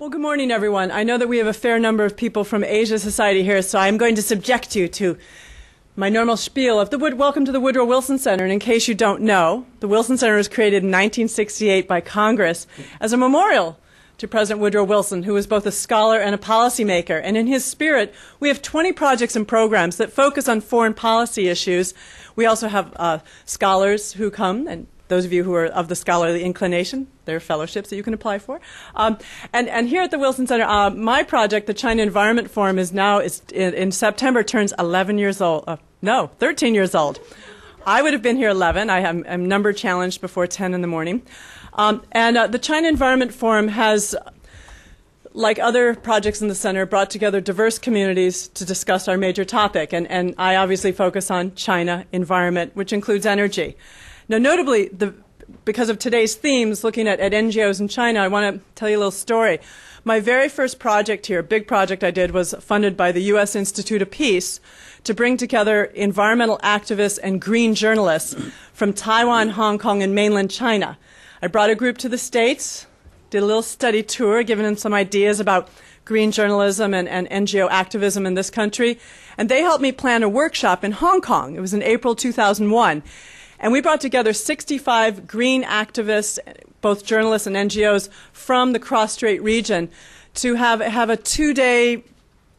Well, good morning, everyone. I know that we have a fair number of people from Asia Society here, so I'm going to subject you to my normal spiel of welcome to the Woodrow Wilson Center. And in case you don't know, the Wilson Center was created in 1968 by Congress as a memorial to President Woodrow Wilson, who was both a scholar and a policymaker. And in his spirit, we have 20 projects and programs that focus on foreign policy issues. We also have scholars who come, and those of you who are of the scholarly inclination, there are fellowships that you can apply for. And here at the Wilson Center, my project, the China Environment Forum, is in September turns 11 years old. 13 years old. I would have been here 11. I'm number challenged before 10 in the morning. The China Environment Forum has, like other projects in the center, brought together diverse communities to discuss our major topic. And I obviously focus on China environment, which includes energy. Now, notably, because of today's themes, looking at NGOs in China, I want to tell you a little story. My very first project here, a big project I did, was funded by the U.S. Institute of Peace to bring together environmental activists and green journalists from Taiwan, Hong Kong, and mainland China. I brought a group to the States, did a little study tour, giving them some ideas about green journalism and NGO activism in this country. And they helped me plan a workshop in Hong Kong. It was in April 2001. And we brought together 65 green activists, both journalists and NGOs, from the cross-strait region to have a 2-day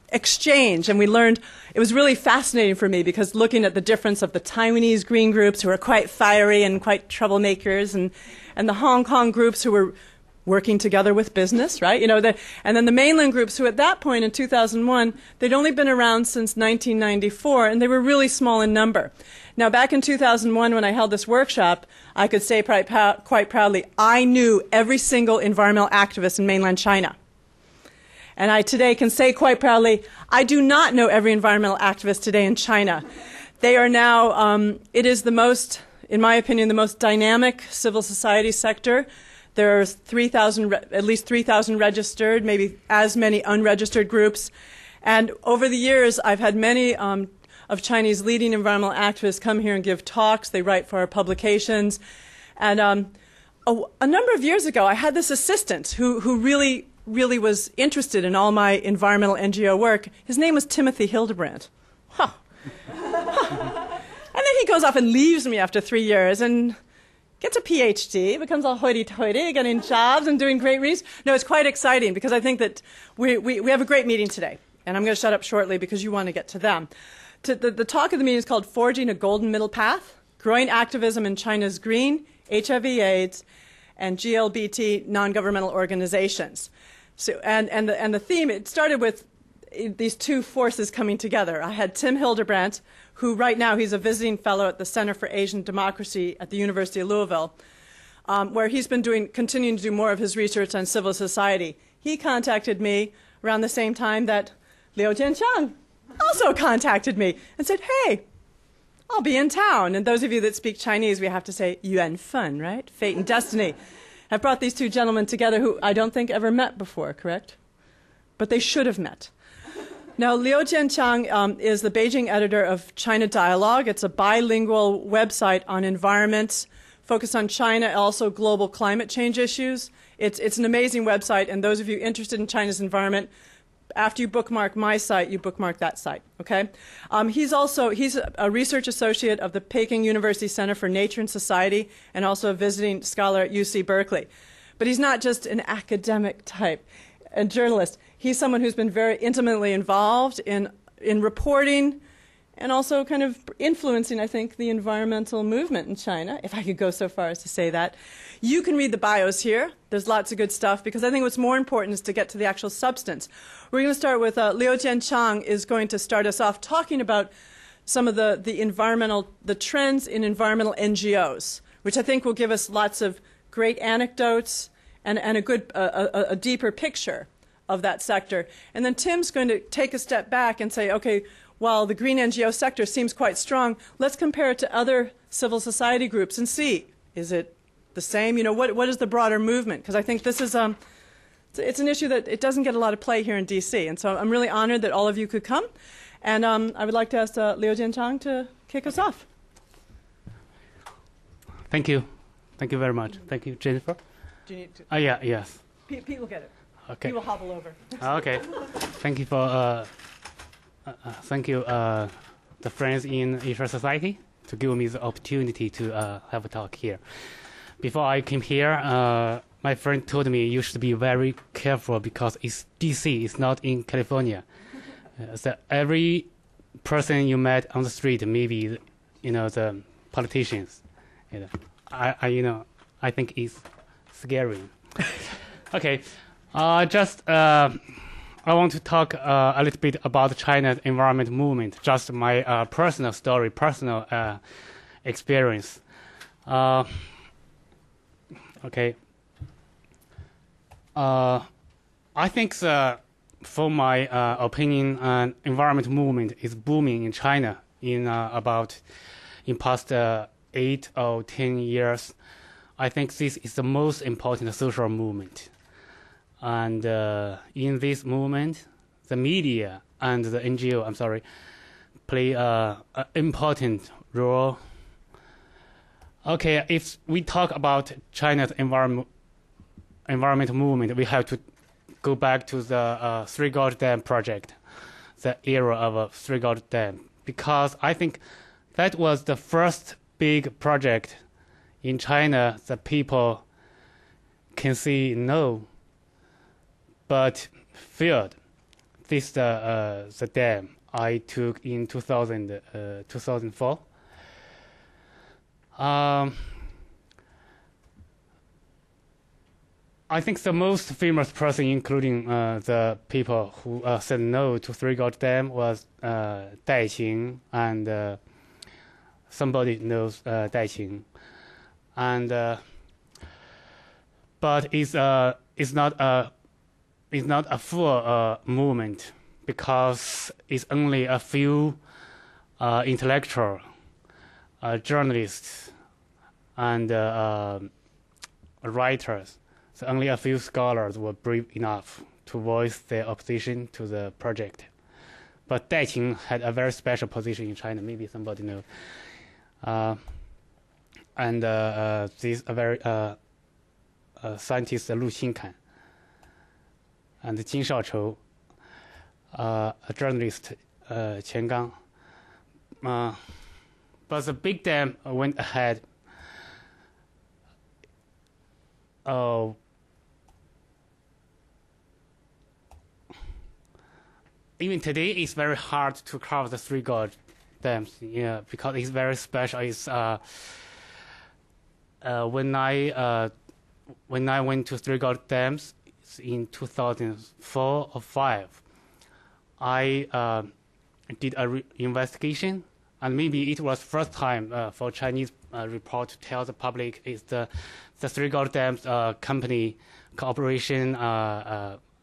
exchange. And we learned, it was really fascinating for me because looking at the difference of the Taiwanese green groups who are quite fiery and quite troublemakers and the Hong Kong groups who were working together with business, right? And then the mainland groups who at that point in 2001, they'd only been around since 1994 and they were really small in number. Now, back in 2001, when I held this workshop, I could say quite proudly, I knew every single environmental activist in mainland China. And I today can say quite proudly, I do not know every environmental activist today in China. They are now, it is the most, in my opinion, the most dynamic civil society sector. There are at least 3,000 registered, maybe as many unregistered groups. And over the years, I've had many of Chinese leading environmental activists come here and give talks. They write for our publications. And a number of years ago, I had this assistant who really was interested in all my environmental NGO work. His name was Timothy Hildebrandt. Huh. And then he goes off and leaves me after 3 years and gets a PhD, becomes all hoity-toity, getting jobs and doing great research. No, it's quite exciting because I think that we have a great meeting today. And I'm going to shut up shortly because you want to get to them. The talk of the meeting is called Forging a Golden Middle Path, Growing Activism in China's Green, HIV/AIDS, and GLBT non-governmental organizations. So, and the theme, it started with these two forces coming together. I had Tim Hildebrandt, who right now he's a visiting fellow at the Center for Asian Democracy at the University of Louisville, where he's been continuing to do more of his research on civil society. He contacted me around the same time that Jiangqiang also contacted me and said, hey, I'll be in town. And those of you that speak Chinese, we have to say yuan fen, right? Fate and destiny. I've brought these two gentlemen together who I don't think ever met before, correct? But they should have met. Now, Liu Jiangqiang is the Beijing editor of China Dialogue. It's a bilingual website on environment, focused on China, also global climate change issues. It's an amazing website, and those of you interested in China's environment, after you bookmark my site, you bookmark that site, okay? He's a research associate of the Peking University Center for Nature and Society and also a visiting scholar at UC Berkeley. But he's not just an academic type, a journalist. He's someone who's been very intimately involved in reporting and also kind of influencing, I think, the environmental movement in China, if I could go so far as to say that. You can read the bios here. There's lots of good stuff, because I think what's more important is to get to the actual substance. We're going to start with Liu Jiangqiang is going to start us off talking about some of the trends in environmental NGOs, which I think will give us lots of great anecdotes and a deeper picture of that sector. And then Tim's going to take a step back and say, okay, while the green NGO sector seems quite strong, let's compare it to other civil society groups and see, is it the same? What is the broader movement? Because I think this is it's an issue that it doesn't get a lot of play here in DC. And so I'm really honored that all of you could come. And I would like to ask Liu Jiangqiang to kick us off. Thank you. Thank you very much. Thank you, Jennifer. Do you need to? Yes. Pete will get it. Okay. He will hobble over. Okay. Thank you for thank you the friends in Asia Society to give me the opportunity to have a talk here. Before I came here, my friend told me you should be very careful because it's DC, it's not in California. So every person you met on the street, maybe the politicians. I think it's scary. Okay, I want to talk a little bit about China's environment movement. Just my personal story, personal experience. Okay. I think for my opinion, environment movement is booming in China in past 8 or 10 years. I think this is the most important social movement. And in this movement, the media and the NGO, play an important role. Okay, if we talk about China's environmental movement, we have to go back to the Three Gorge Dam project, the era of Three Gorge Dam, because I think that was the first big project in China that people can see no, but failed. This the dam I took in 2004. I think the most famous person, including the people who said no to Three Gorge Dam, was Dai Qing, and somebody knows Dai Qing, and but it's not a full movement because it's only a few intellectual journalists and writers. So only a few scholars were brave enough to voice their opposition to the project. But Dai Qing had a very special position in China. Maybe somebody knows. And this a very scientist Lu Xinkan and Jin Shaochou, a journalist Qian Gang. But the big dam went ahead. Even today, it's very hard to cover the Three Gorge dams, because it's very special. It's when I went to Three Gorge dams in 2004 or 5, I did a investigation, and maybe it was first time for Chinese report to tell the public is the Three Gorge Dams company cooperation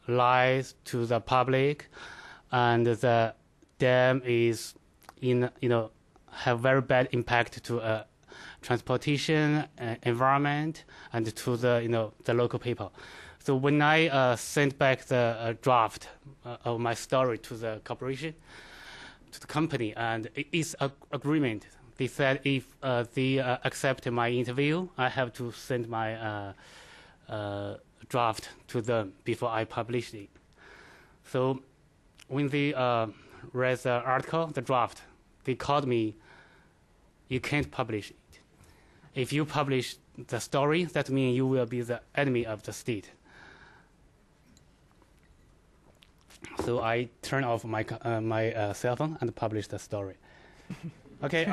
lies to the public, and the dam is have very bad impact to transportation, environment, and to the local people. So when I sent back the draft of my story to the corporation, to the company, and it's an agreement. They said if they accept my interview, I have to send my draft to them before I publish it. So when they read the article, the draft, they called me, you can't publish it. If you publish the story, that means you will be the enemy of the state. So I turned off my cell phone and published the story. Okay,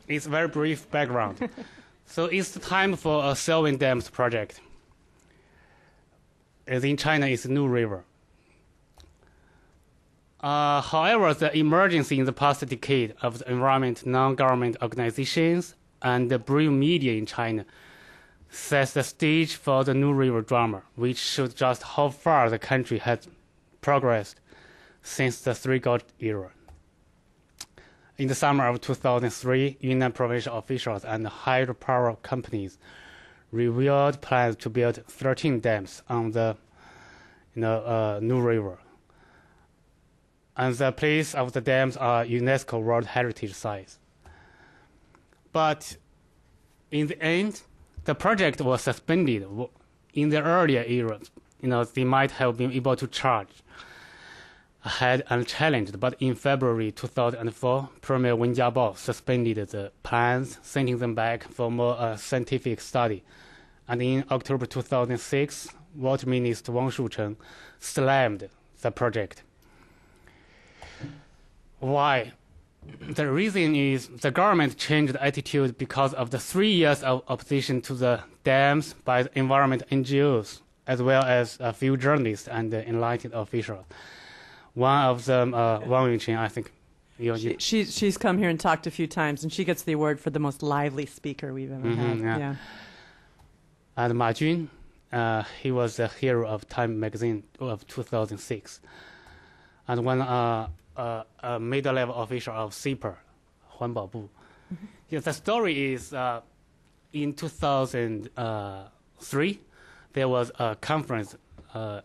it's a very brief background. So it's time for a Selwyn Dams project. As in China, it's a new river. However, the emergence in the past decade of the environment, non-government organizations, and the brave media in China sets the stage for the new river drama, which shows just how far the country has progressed since the Three Gorge era. In the summer of 2003, Yunnan provincial officials and hydropower companies revealed plans to build 13 dams on the new river. And the place of the dams are UNESCO World Heritage Sites. But in the end, the project was suspended in the earlier eras. they might have been able to charge ahead unchallenged. But in February 2004, Premier Wen Jiabao suspended the plans, sending them back for more scientific study. And in October 2006, Water Minister Wang Shucheng slammed the project. Why? The reason is the government changed attitude because of the 3 years of opposition to the dams by the environment NGOs, as well as a few journalists and enlightened officials. One of them, Wang Yunqing, I think. She's come here and talked a few times, and she gets the award for the most lively speaker we've ever had. Yeah. And Ma Jun, he was the hero of Time magazine of 2006. And one middle-level official of CIPR, Huan Baobu. The story is in 2003, there was a conference, a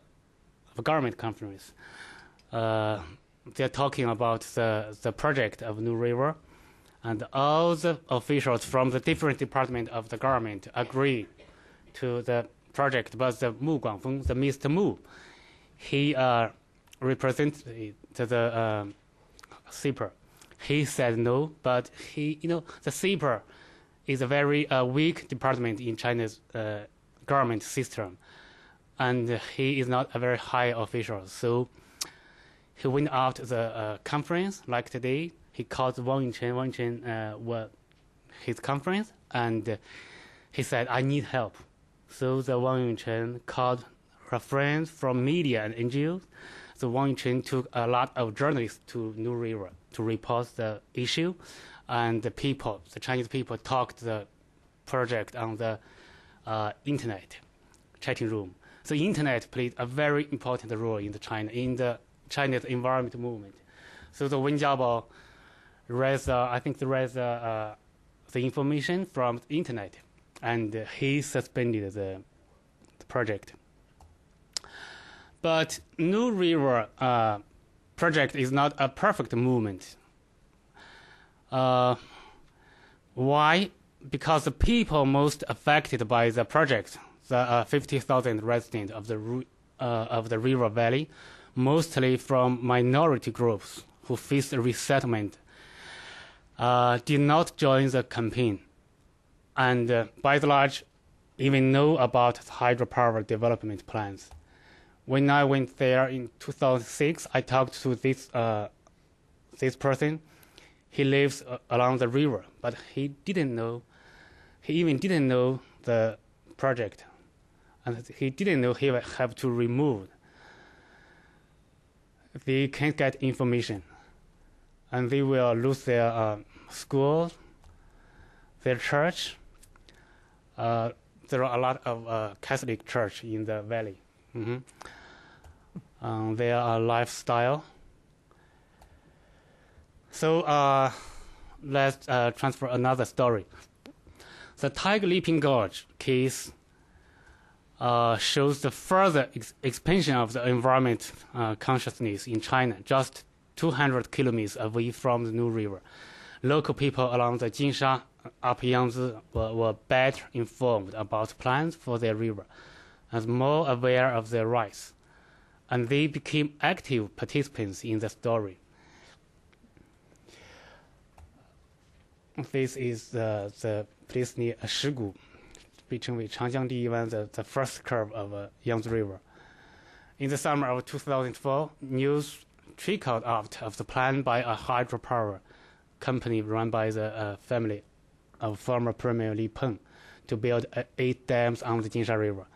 government conference. They're talking about the project of New River, and all the officials from the different departments of the government agreed to the project, but the Mu Guangfeng, the Mr. Mu, he represented the CIPR. He said no, but the CIPR is a very weak department in China's government system, and he is not a very high official. So he went out to the conference, like today. He called Wang Yunqing. Wang Yunqing was his conference, and he said, "I need help." So the Wang Yunqing called her friends from media and NGOs. So Wang Yunqing took a lot of journalists to New River to report the issue, and the Chinese people, talked the project on the internet chatting room. So internet played a very important role in the China's environment movement. So the Wen Jiabao read the information from the internet, and he suspended the project. But New River project is not a perfect movement. Why? Because the people most affected by the project, the 50,000 residents of the river valley, mostly from minority groups who faced resettlement, did not join the campaign, and by and large, even know about the hydropower development plans. When I went there in 2006, I talked to this person. He lives along the river, but he even didn't know the project, and he didn't know he would have to remove. They can't get information, and they will lose their school, their church. There are a lot of Catholic church in the valley. Their lifestyle. So let's transfer another story. The Tiger Leaping Gorge case shows the further expansion of the environment consciousness in China, just 200 kilometers away from the New River. Local people along the Jinsha, Upper Yangtze were better informed about plans for their river and more aware of their rights, and they became active participants in the story. This is the place near Shigu, 被称为长江第一湾 the first curve of Yangtze River. In the summer of 2004, news trickled out of the plan by a hydropower company run by the family of former Premier Li Peng to build 8 dams on the Jinsha River.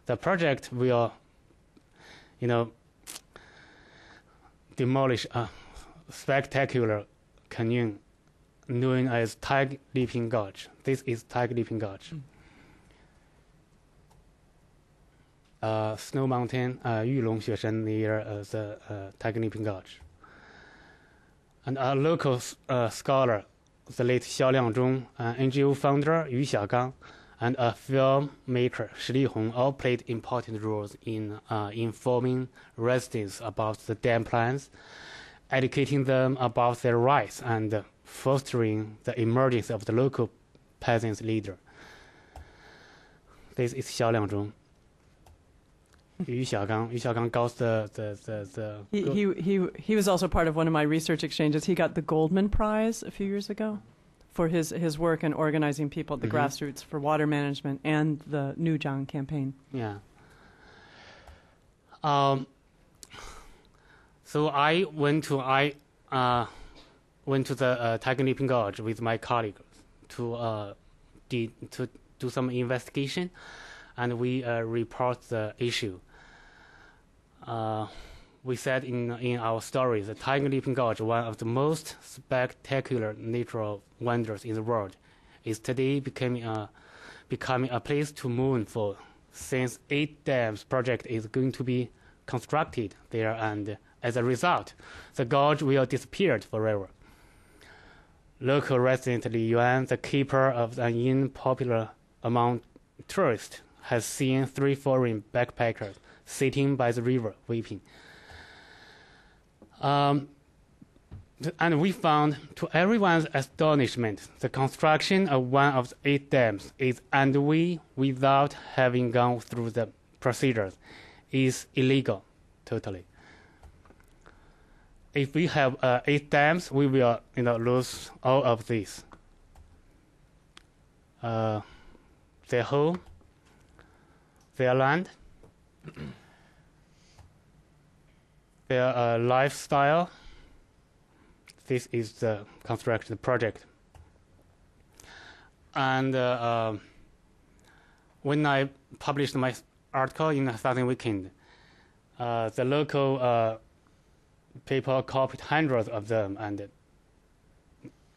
The project will, demolish a spectacular canyon known as Tiger Leaping Gorge. This is Tiger Leaping Gorge. Snow Mountain, Yulong Xueshan near the Tiger Leaping Gorge. And a local scholar, the late Xiao Liangzhong, an NGO founder Yu Xiaogang, and a filmmaker Shi Lihong all played important roles in informing residents about the dam plans, educating them about their rights, and fostering the emergence of the local peasants leader. This is Xiao Liangzhong. Yu Xiaogang got the He was also part of one of my research exchanges. He got the Goldman Prize a few years ago for his work in organizing people at the grassroots for water management and the Nongovernmental campaign. Yeah. So I went to the Tiger Leaping Gorge with my colleagues to do some investigation, and we report the issue. We said in our story that Tiger Leaping Gorge, one of the most spectacular natural wonders in the world, is today becoming a place to mourn for, since 8 dams project is going to be constructed there, and as a result, the gorge will disappear forever. Local resident Li Yuan, the keeper of the inn popular among tourists, has seen 3 foreign backpackers sitting by the river weeping. And we found, to everyone's astonishment, the construction of one of the 8 dams is underway without having gone through the procedures. Is illegal, totally. If we have 8 dams, we will lose all of this. Their home, their land, their lifestyle. This is the construction project. And when I published my article in the Southern Weekend, the local people copied hundreds of them and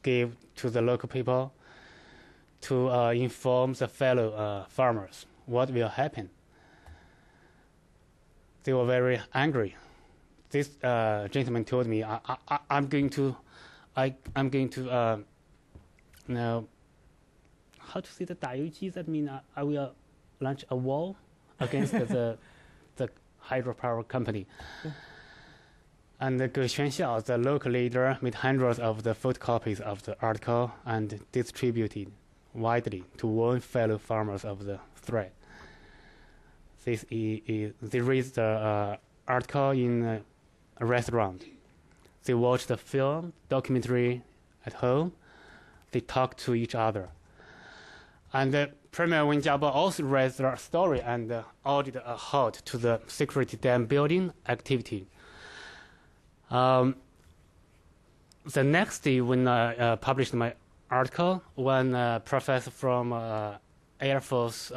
gave to the local people to inform the fellow farmers what will happen. They were very angry. This gentleman told me, I'm going to now, how to say the 打游击? That means I will launch a wall against the hydropower company. And Ge Xuanxiao, the local leader, made hundreds of the photocopies of the article and distributed widely to warn fellow farmers of the threat. They read the article in a restaurant. They watch the film, documentary at home. They talk to each other. And Premier Wen Jiabao also read the story and ordered a halt to the security dam building activity. The next day, when I published my article, one professor from Air Force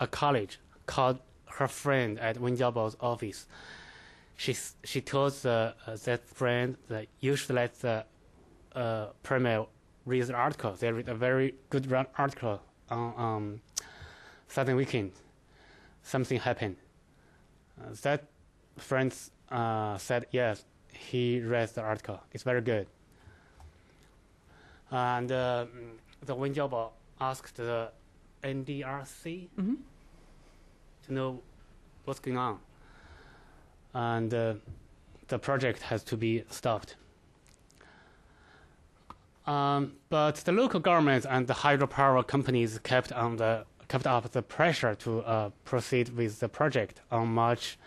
a college called her friend at Wen Jiabao's office. She told that friend that you should let the Premier read the article. They read a very good article on Southern Weekend. Something happened. That friend said yes, he read the article. It's very good. And the Wen Jiabao asked the NDRC to know what's going on. And the project has to be stopped. But the local government and the hydropower companies kept up the pressure to proceed with the project. On March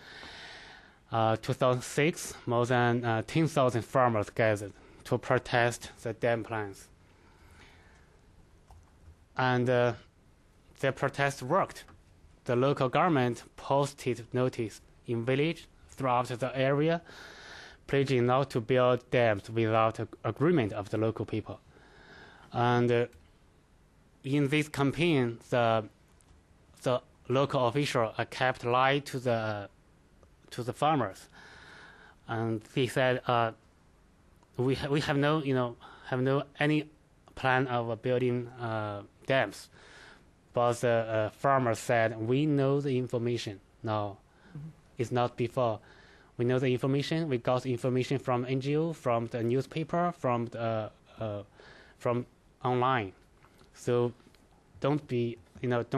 2006, more than 10,000 farmers gathered to protest the dam plans. And their protest worked. The local government posted notice in village throughout the area, pledging not to build dams without agreement of the local people. And in this campaign, the local official kept lying to the farmers, and he said, "We have no any plan of building dams." But the farmers said, "We know the information now. It's not before. We know the information. We got information from NGO, from the newspaper, from online. So don't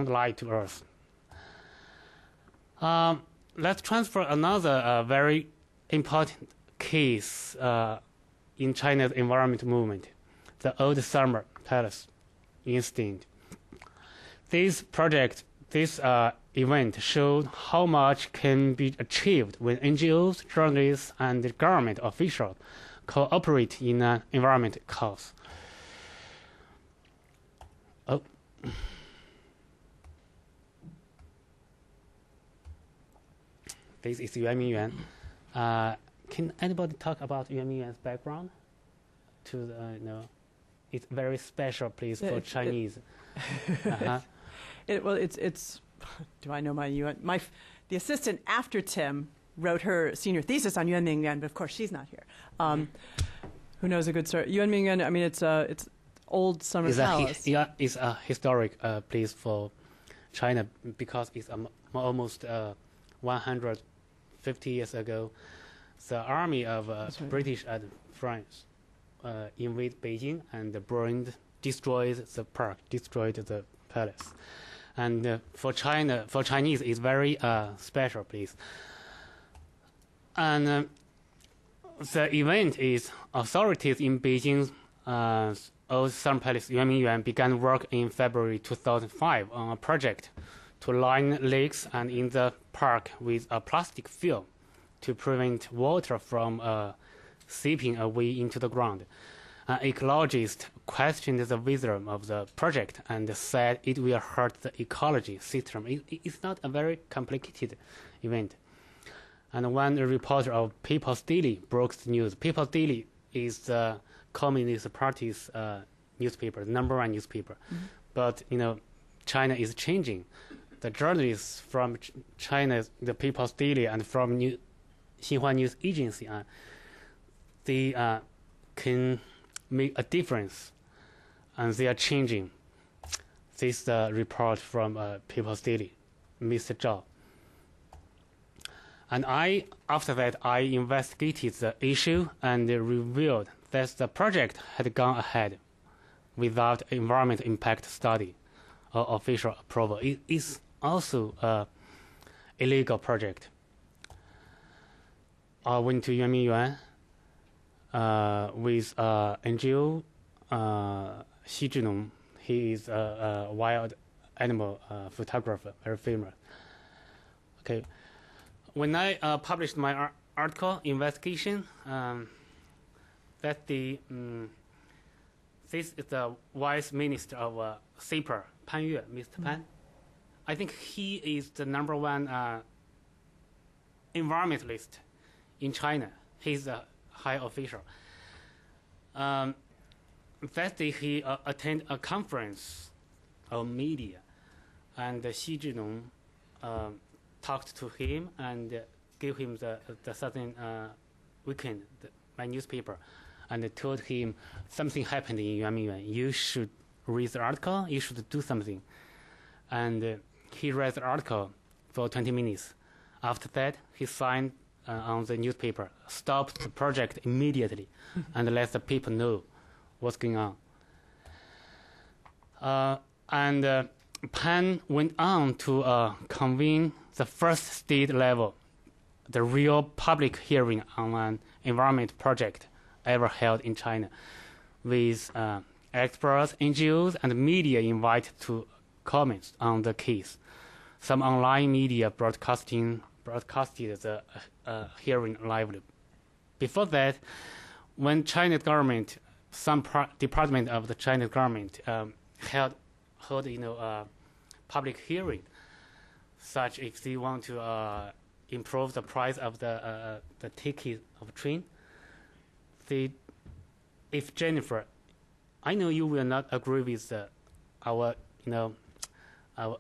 lie to us." Let's transfer another very important case in China's environment movement, the Old Summer Palace incident. This project this event showed how much can be achieved when NGOs, journalists, and government officials cooperate in an environmental cause. Oh. This is Yuan Mingyuan. Can anybody talk about Yuan Mingyuan's background? It's a very special place for Chinese. Well, it's. Do I know my Yuan? The assistant after Tim wrote her senior thesis on Yuan Mingyuan, but of course she's not here. Who knows a good story? Yuan Mingyuan. I mean, it's old summer palace. It's a historic place for China because it's almost 150 years ago. The army of British and France invaded Beijing and destroyed the park, destroyed the palace. And for Chinese, it's very special place. And the event is authorities in Beijing's old Summer Palace Yuan Mingyuan began work in February 2005 on a project to line lakes and in the park with a plastic film to prevent water from seeping away into the ground. An ecologist questioned the wisdom of the project and said it will hurt the ecology system. It's not a very complicated event. And one reporter of People's Daily broke the news. People's Daily is the Communist Party's newspaper, the #1 newspaper. Mm-hmm. But, China is changing. The journalists from China, the People's Daily, and from Xinhua News Agency, they can make a difference, and they are changing. This is the report from People's Daily, Mr. Zhao. And after that, I investigated the issue and revealed that the project had gone ahead without environmental impact study or official approval. It is also an illegal project. I went to Yuan Mingyuan with NGO, Xi Zhinong. He is a wild animal photographer, very famous. Okay, when I published my article, investigation, that this is the Vice Minister of SAPER, Pan Yue, Mr. Pan. I think he is the #1 environmentalist in China. He's a high official. That day he attended a conference of media, and Xi Zhinong talked to him and gave him the Southern Weekend, my newspaper, and told him something happened in Yuan Mingyuan. You should read the article. You should do something. And he read the article for 20 minutes. After that, he signed on the newspaper, stopped the project immediately, and let the people know what's going on. And Pan went on to convene the first state level, the real public hearing on an environment project ever held in China, with experts, NGOs, and media invited to comment on the case. Some online media broadcasted the hearing lively. Before that, when Chinese government, some department of the Chinese government held public hearing, such if they want to improve the price of the ticket of train, if Jennifer, I know you will not agree with our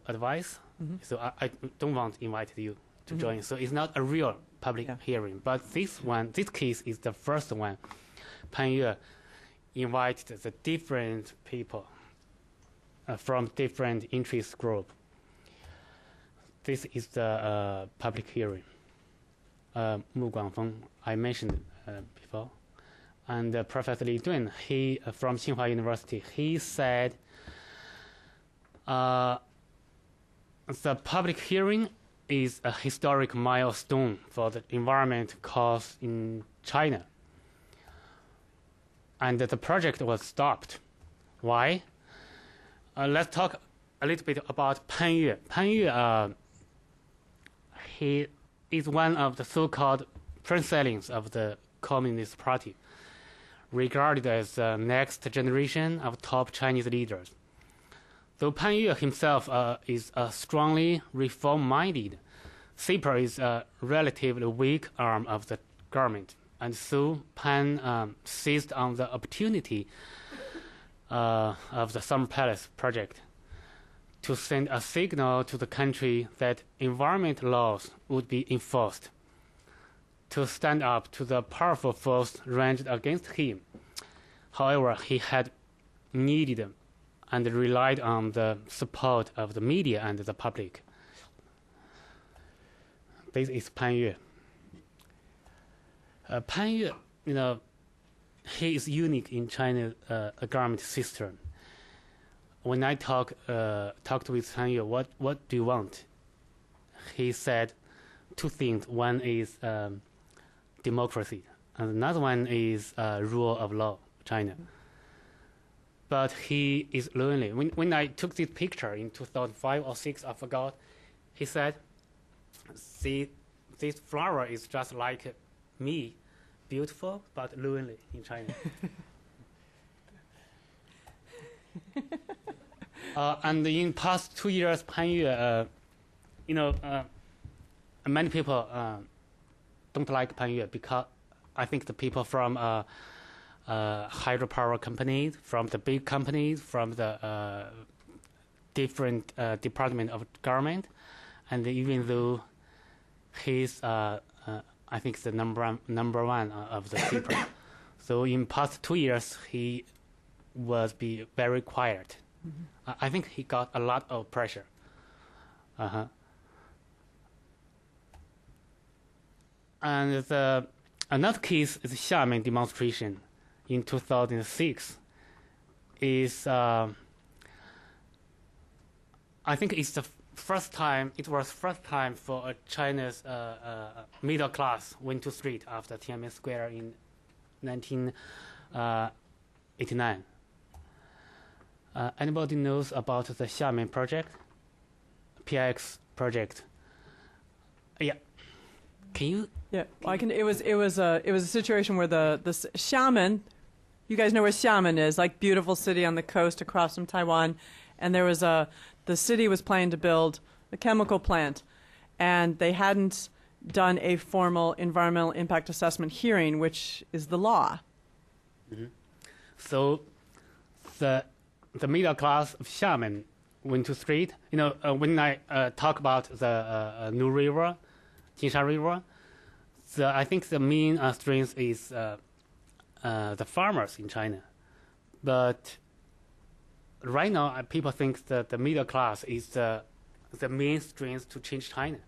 advice, so I don't want to invite you to join. So it's not a real public hearing. But this case is the first one. Pan Yue invited the different people from different interest group. This is the public hearing. Mu Guangfeng, I mentioned before. And Professor Li Dun, he from Tsinghua University, he said the public hearing is a historic milestone for the environment cause in China. And the project was stopped. Why? Let's talk a little bit about Pan Yue. Pan Yue, he is one of the so-called princelings of the Communist Party, regarded as the next generation of top Chinese leaders. Though Pan Yue himself is strongly reform-minded, CPR is a relatively weak arm of the government, and so Pan seized on the opportunity of the Summer Palace project to send a signal to the country that environment laws would be enforced, to stand up to the powerful force ranged against him. However, he had needed and relied on the support of the media and the public. This is Pan Yue. Pan Yue, he is unique in China's government system. When I talked with Pan Yue, what do you want? He said two things. One is democracy, and another one is rule of law, China. But he is lonely. When I took this picture in 2005 or 6, I forgot, he said, "See, this flower is just like me, beautiful but lonely in China." And in past 2 years, Pan Yue, many people don't like Pan Yue because I think the people from hydropower companies, from the big companies, from the different department of government, and even though he's, I think, the number one of the people. So in past 2 years, he was be very quiet. Mm-hmm. I think he got a lot of pressure. And another case is Xiamen demonstration in 2006. Is I think it's the first time. It was first time for China's middle class went to street after Tiananmen Square in 1989. Anybody knows about the Xiamen project, PIX project? Yeah. Can you? Yeah, well, I can. It was a situation where the Xiamen, you guys know where Xiamen is, like beautiful city on the coast across from Taiwan, and there was the city was planning to build a chemical plant, and they hadn't done a formal environmental impact assessment hearing, which is the law. Mm-hmm. So the middle class of Xiamen went to street. When I talk about the New River, Jinshan River, I think the main strength is the farmers in China. But right now, people think that the middle class is the main strength to change China.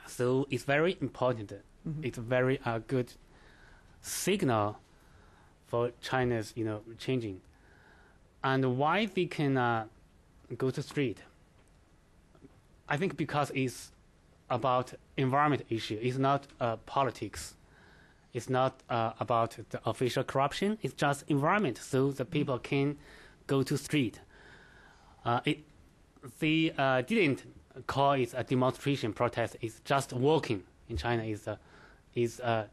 So it's very important. Mm-hmm. It's a very good signal for China's, changing. And why they can go to street? I think because it's about environment issue. It's not politics. It's not about the official corruption. It's just environment, so the people can go to street. They didn't call it a demonstration protest. It's just walking. In China, is a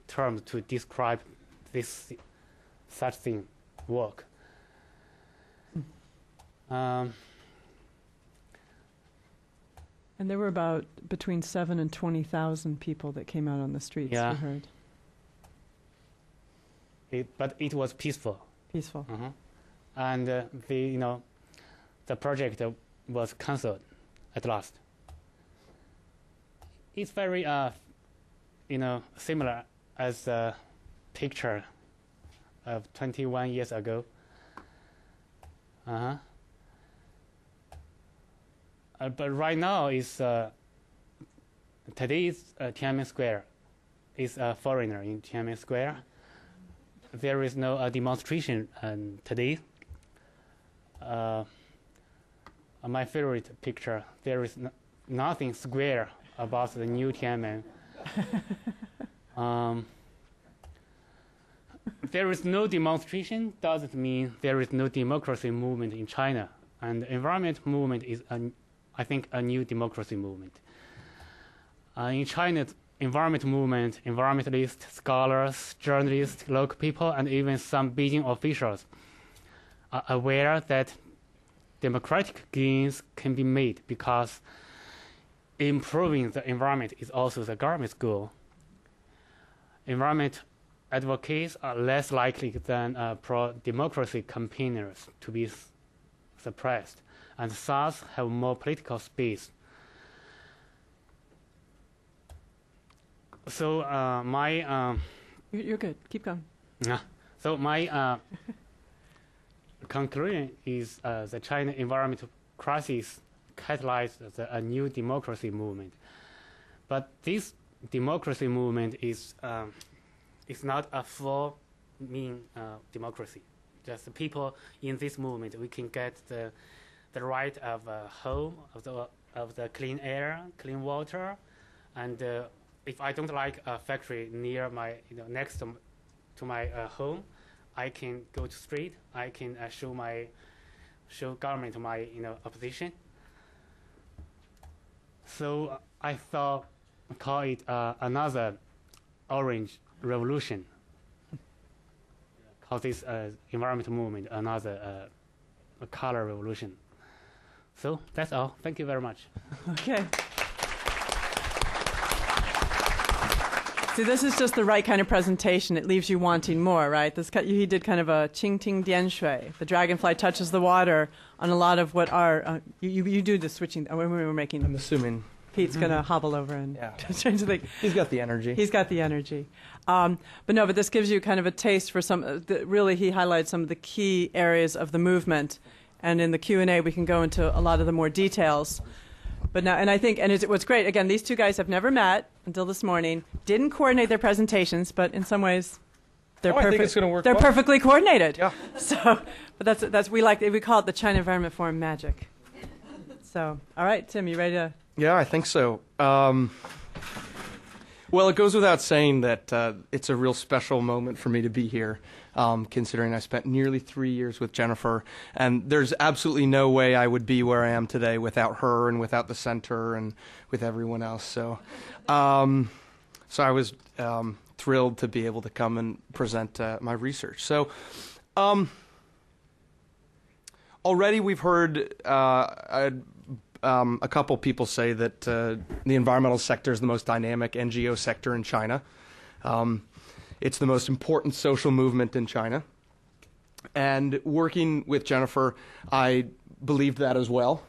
term to describe this such thing, walk. And there were about between 7,000 and 20,000 people that came out on the streets. Yeah. We heard. But it was peaceful. Peaceful. Uh-huh. And the project was cancelled at last. It's very, similar as the picture of 21 years ago. Uh-huh. But right now is today's Tiananmen Square is a foreigner in Tiananmen Square. There is no demonstration today. My favorite picture, there is nothing square about the new Tiananmen. There is no demonstration doesn't mean there is no democracy movement in China. And the environment movement is, I think, a new democracy movement. In China, environment movement, environmentalists, scholars, journalists, local people, and even some Beijing officials are aware that democratic gains can be made because improving the environment is also the government's goal. Environment advocates are less likely than pro-democracy campaigners to be suppressed, and thus have more political space. So You're good. Keep going. So my conclusion is the China environmental crisis catalyzed a new democracy movement. But this democracy movement is not a full mean democracy. Just the people in this movement, we can get the right of a home, of the clean air, clean water, and if I don't like a factory near my, next to my home, I can go to street. I can show government my, opposition. So I thought, call it another orange revolution. Call this environmental movement another color revolution. So that's all. Thank you very much. Okay. See, this is just the right kind of presentation. It leaves you wanting more, right? He did kind of a qing ting dian shui. The dragonfly touches the water on a lot of what are... you do the switching... when we were making... I'm assuming... Pete's going to hobble over and change the thing. He's got the energy. He's got the energy. But this gives you kind of a taste for some... really, he highlights some of the key areas of the movement. And in the Q&A, we can go into a lot of the more details. But now, and I think, and what's great, again, these two guys have never met until this morning, didn't coordinate their presentations, but in some ways, they're I think it's going to work they're well. perfectly coordinated. Yeah. So, but we call it the China Environment Forum magic. So, all right, Tim, you ready to? Yeah, I think so. Well, it goes without saying that it's a real special moment for me to be here, considering I spent nearly 3 years with Jennifer, and there's absolutely no way I would be where I am today without her and without the center and with everyone else. So I was thrilled to be able to come and present my research. So already we've heard a couple people say that the environmental sector is the most dynamic NGO sector in China. It's the most important social movement in China. And working with Jennifer, I believed that as well.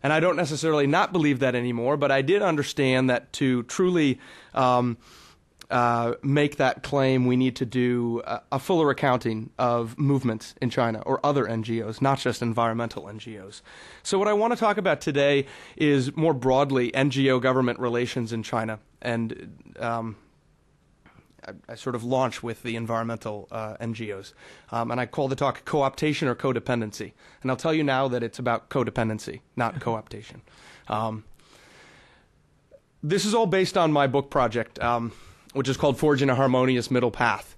And I don't necessarily not believe that anymore, but I did understand that to truly make that claim, we need to do a fuller accounting of movements in China or other NGOs, not just environmental NGOs. So what I want to talk about today is more broadly NGO-government relations in China. And I sort of launch with the environmental NGOs. And I call the talk co-optation or codependency. And I'll tell you now that it's about codependency, not co-optation. This is all based on my book project, which is called Forging a Harmonious Middle Path.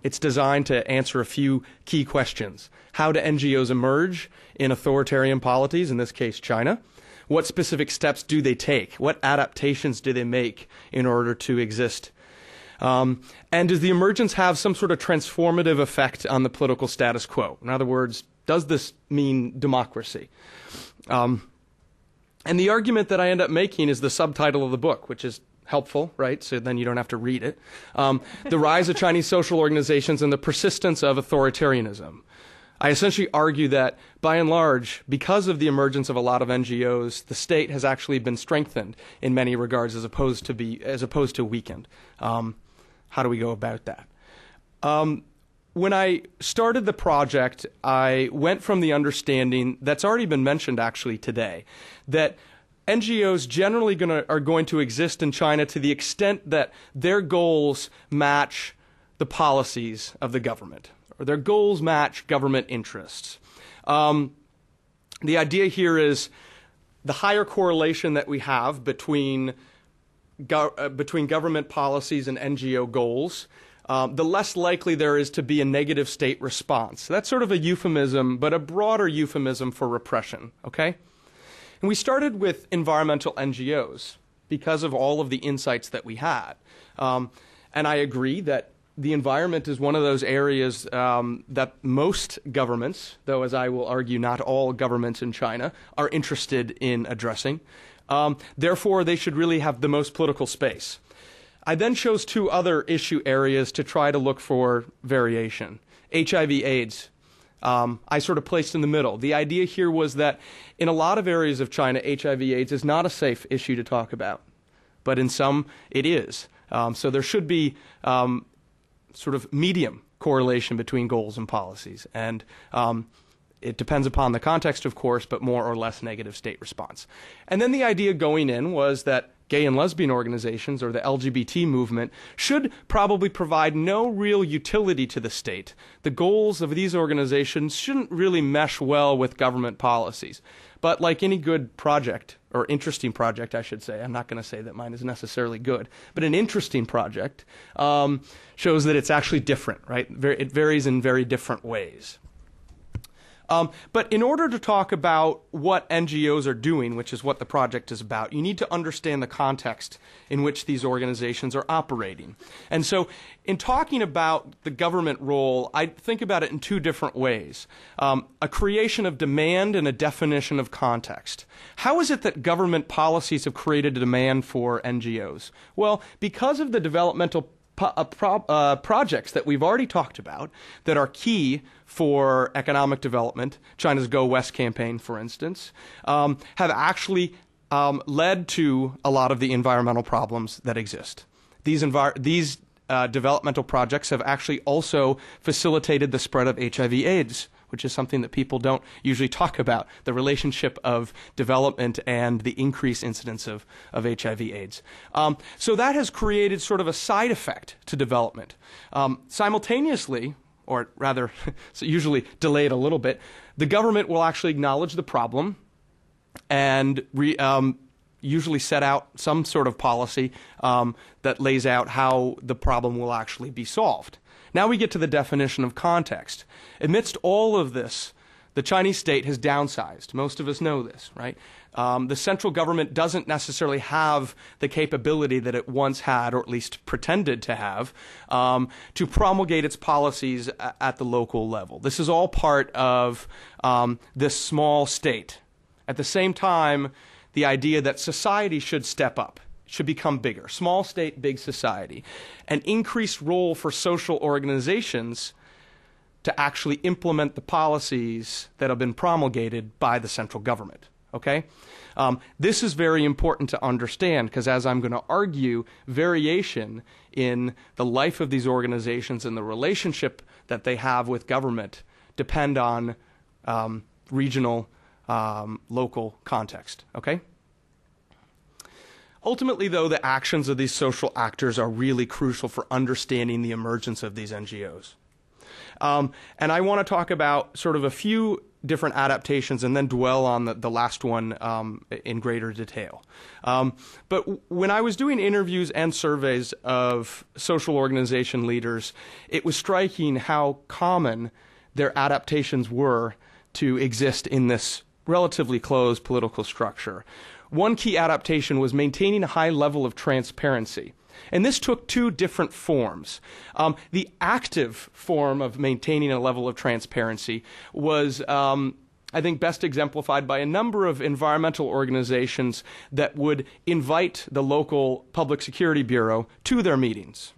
It's designed to answer a few key questions. How do NGOs emerge in authoritarian polities, in this case China? What specific steps do they take? What adaptations do they make in order to exist? And does the emergence have some sort of transformative effect on the political status quo? In other words, does this mean democracy? And the argument that I end up making is the subtitle of the book, which is helpful, right? So then you don't have to read it. The Rise of Chinese Social Organizations and the Persistence of Authoritarianism. I essentially argue that, by and large, because of the emergence of a lot of NGOs, the state has actually been strengthened in many regards as opposed to weakened. How do we go about that? When I started the project, I went from the understanding that's already been mentioned actually today, that NGOs generally are going to exist in China to the extent that their goals match the policies of the government, or their goals match government interests. The idea here is the higher correlation that we have between government policies and NGO goals the less likely there is to be a negative state response. That's sort of a euphemism, but a broader euphemism for repression, okay? And we started with environmental NGOs because of all of the insights that we had. And I agree that the environment is one of those areas that most governments, though as I will argue not all governments in China, are interested in addressing. Therefore, they should really have the most political space. I then chose two other issue areas to try to look for variation. HIV/AIDS. I sort of placed in the middle. The idea here was that in a lot of areas of China, HIV/AIDS is not a safe issue to talk about, but in some it is. So there should be sort of medium correlation between goals and policies. And it depends upon the context, of course, but more or less negative state response. And then the idea going in was that gay and lesbian organizations, or the LGBT movement, should probably provide no real utility to the state. The goals of these organizations shouldn't really mesh well with government policies. But like any good project, or interesting project, I should say, I'm not going to say that mine is necessarily good, but an interesting project shows that it's actually different, right? It varies in very different ways. But in order to talk about what NGOs are doing, which is what the project is about, you need to understand the context in which these organizations are operating. And so in talking about the government role, I think about it in two different ways. A creation of demand and a definition of context. How is it that government policies have created a demand for NGOs? Well, because of the developmental projects that we've already talked about that are key for economic development, China's Go West campaign, for instance, have actually led to a lot of the environmental problems that exist. These developmental projects have actually also facilitated the spread of HIV/AIDS, which is something that people don't usually talk about, the relationship of development and the increased incidence of HIV/AIDS. So that has created sort of a side effect to development. Simultaneously, or rather, so usually delayed a little bit, the government will actually acknowledge the problem and usually set out some sort of policy that lays out how the problem will actually be solved. Now we get to the definition of context. Amidst all of this, the Chinese state has downsized. Most of us know this, right? The central government doesn't necessarily have the capability that it once had, or at least pretended to have, to promulgate its policies at the local level. This is all part of this small state. At the same time, the idea that society should step up, should become bigger. Small state, big society. An increased role for social organizations to actually implement the policies that have been promulgated by the central government. Okay? This is very important to understand because, as I'm going to argue, variation in the life of these organizations and the relationship that they have with government depend on regional, local context. Okay? Ultimately, though, the actions of these social actors are really crucial for understanding the emergence of these NGOs. And I want to talk about sort of a few different adaptations and then dwell on the last one in greater detail. But when I was doing interviews and surveys of social organization leaders, it was striking how common their adaptations were to exist in this relatively closed political structure. One key adaptation was maintaining a high level of transparency. And this took two different forms. The active form of maintaining a level of transparency was, I think, best exemplified by a number of environmental organizations that would invite the local public security bureau to their meetings.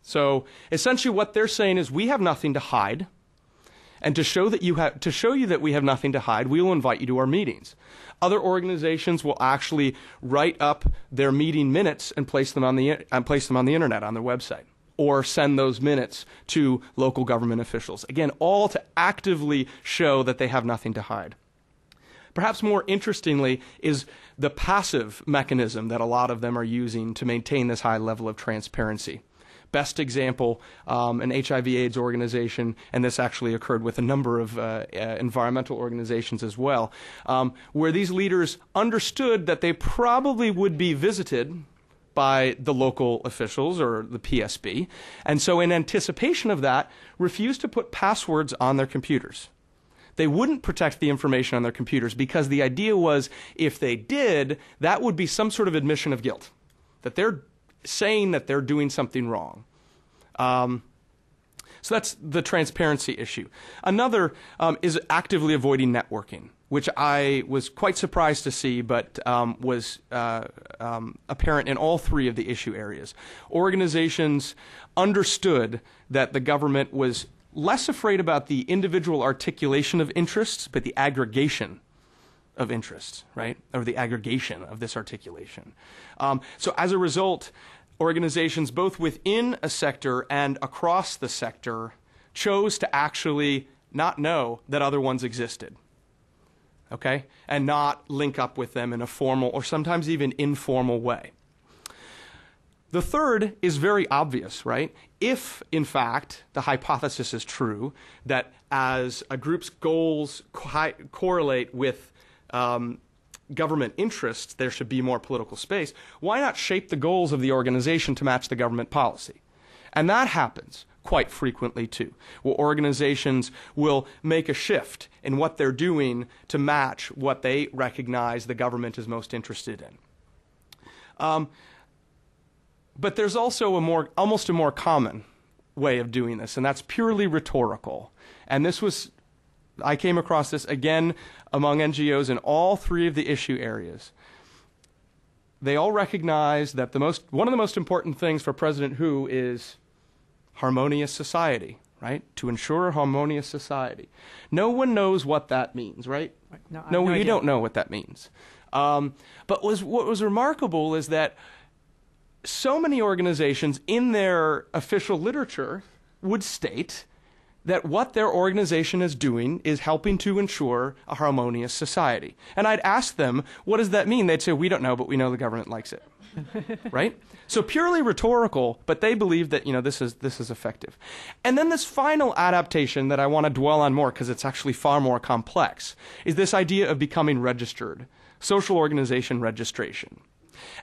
So essentially what they're saying is, we have nothing to hide. And to show you that we have nothing to hide, we will invite you to our meetings. Other organizations will actually write up their meeting minutes and place them on the internet on their website, or send those minutes to local government officials. Again, all to actively show that they have nothing to hide. Perhaps more interestingly is the passive mechanism that a lot of them are using to maintain this high level of transparency. Best example, an HIV/AIDS organization, and this actually occurred with a number of environmental organizations as well, where these leaders understood that they probably would be visited by the local officials or the PSB, and so in anticipation of that, refused to put passwords on their computers. They wouldn't protect the information on their computers because the idea was if they did, that would be some sort of admission of guilt, that they're saying that they're doing something wrong. So that's the transparency issue. Another is actively avoiding networking, which I was quite surprised to see, but was apparent in all three of the issue areas. Organizations understood that the government was less afraid about the individual articulation of interests, but the aggregation of interests, right? Or the aggregation of this articulation. So as a result, organizations both within a sector and across the sector chose to actually not know that other ones existed, okay? And not link up with them in a formal or sometimes even informal way. The third is very obvious, right? If, in fact, the hypothesis is true that as a group's goals correlate with government interests, there should be more political space, why not shape the goals of the organization to match the government policy? And that happens quite frequently, too, where organizations will make a shift in what they're doing to match what they recognize the government is most interested in. But there's also almost a more common way of doing this, and that's purely rhetorical. And I came across this again among NGOs in all three of the issue areas. They all recognize that one of the most important things for President Hu is harmonious society, right? To ensure a harmonious society. No one knows what that means, right? No, you don't know what that means. But what was remarkable is that so many organizations in their official literature would state that what their organization is doing is helping to ensure a harmonious society. And I'd ask them, what does that mean? They'd say, we don't know, but we know the government likes it. Right? So purely rhetorical, but they believe that, this is effective. And then this final adaptation that I want to dwell on more, because it's actually far more complex, is this idea of becoming registered, social organization registration.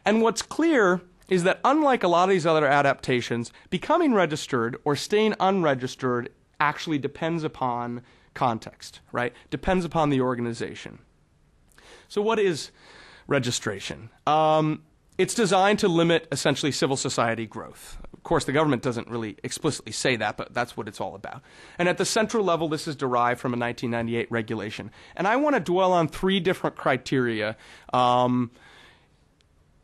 And what's clear is that unlike a lot of these other adaptations, becoming registered or staying unregistered actually depends upon context, right? Depends upon the organization. So what is registration? It's designed to limit essentially civil society growth. Of course, the government doesn't really explicitly say that, but that's what it's all about. And at the central level, this is derived from a 1998 regulation. And I want to dwell on three different criteria to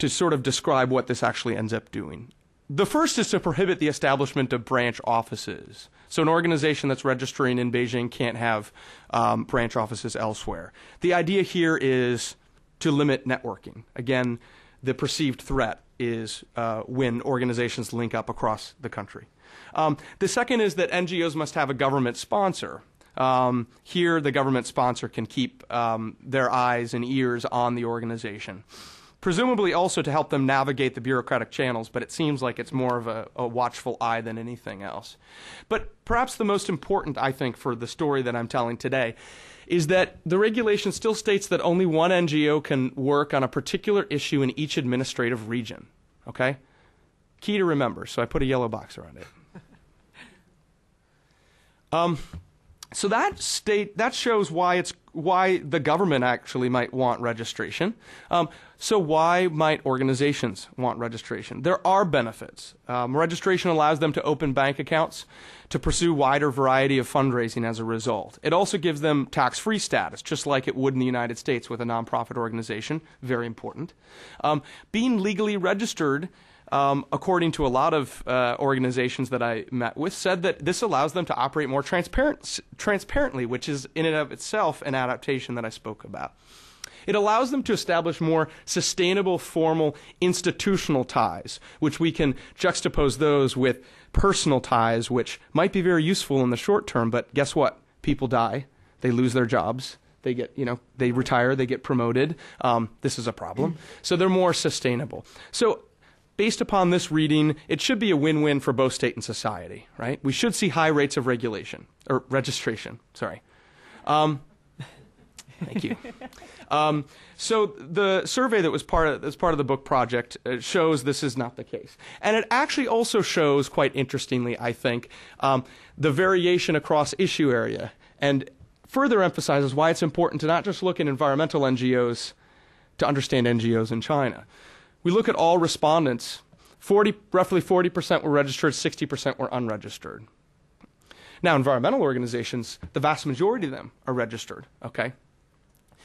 sort of describe what this actually ends up doing. The first is to prohibit the establishment of branch offices. So an organization that's registering in Beijing can't have branch offices elsewhere. The idea here is to limit networking. Again, the perceived threat is when organizations link up across the country. The second is that NGOs must have a government sponsor. Here, the government sponsor can keep their eyes and ears on the organization. Presumably also to help them navigate the bureaucratic channels, but it seems like it's more of a watchful eye than anything else. But perhaps the most important, I think, for the story that I'm telling today is that the regulation still states that only one NGO can work on a particular issue in each administrative region. Okay? Key to remember, so I put a yellow box around it. So that shows why the government actually might want registration. So why might organizations want registration? There are benefits. Registration allows them to open bank accounts, to pursue wider variety of fundraising as a result. It also gives them tax-free status, just like it would in the United States with a nonprofit organization. Very important. Being legally registered, according to a lot of organizations that I met with, said that this allows them to operate more transparently, which is in and of itself an adaptation that I spoke about. It allows them to establish more sustainable, formal, institutional ties, which we can juxtapose those with personal ties, which might be very useful in the short term, but guess what? People die. They lose their jobs. They get, they retire. They get promoted. This is a problem. So they're more sustainable. So based upon this reading, it should be a win-win for both state and society, right? We should see high rates of registration. Sorry. Thank you. So the survey that was part of the book project shows this is not the case. And it actually also shows, quite interestingly, I think, the variation across issue area, and further emphasizes why it's important to not just look at environmental NGOs to understand NGOs in China. We look at all respondents. Roughly 40% were registered, 60% were unregistered. Now, environmental organizations, the vast majority of them are registered, okay?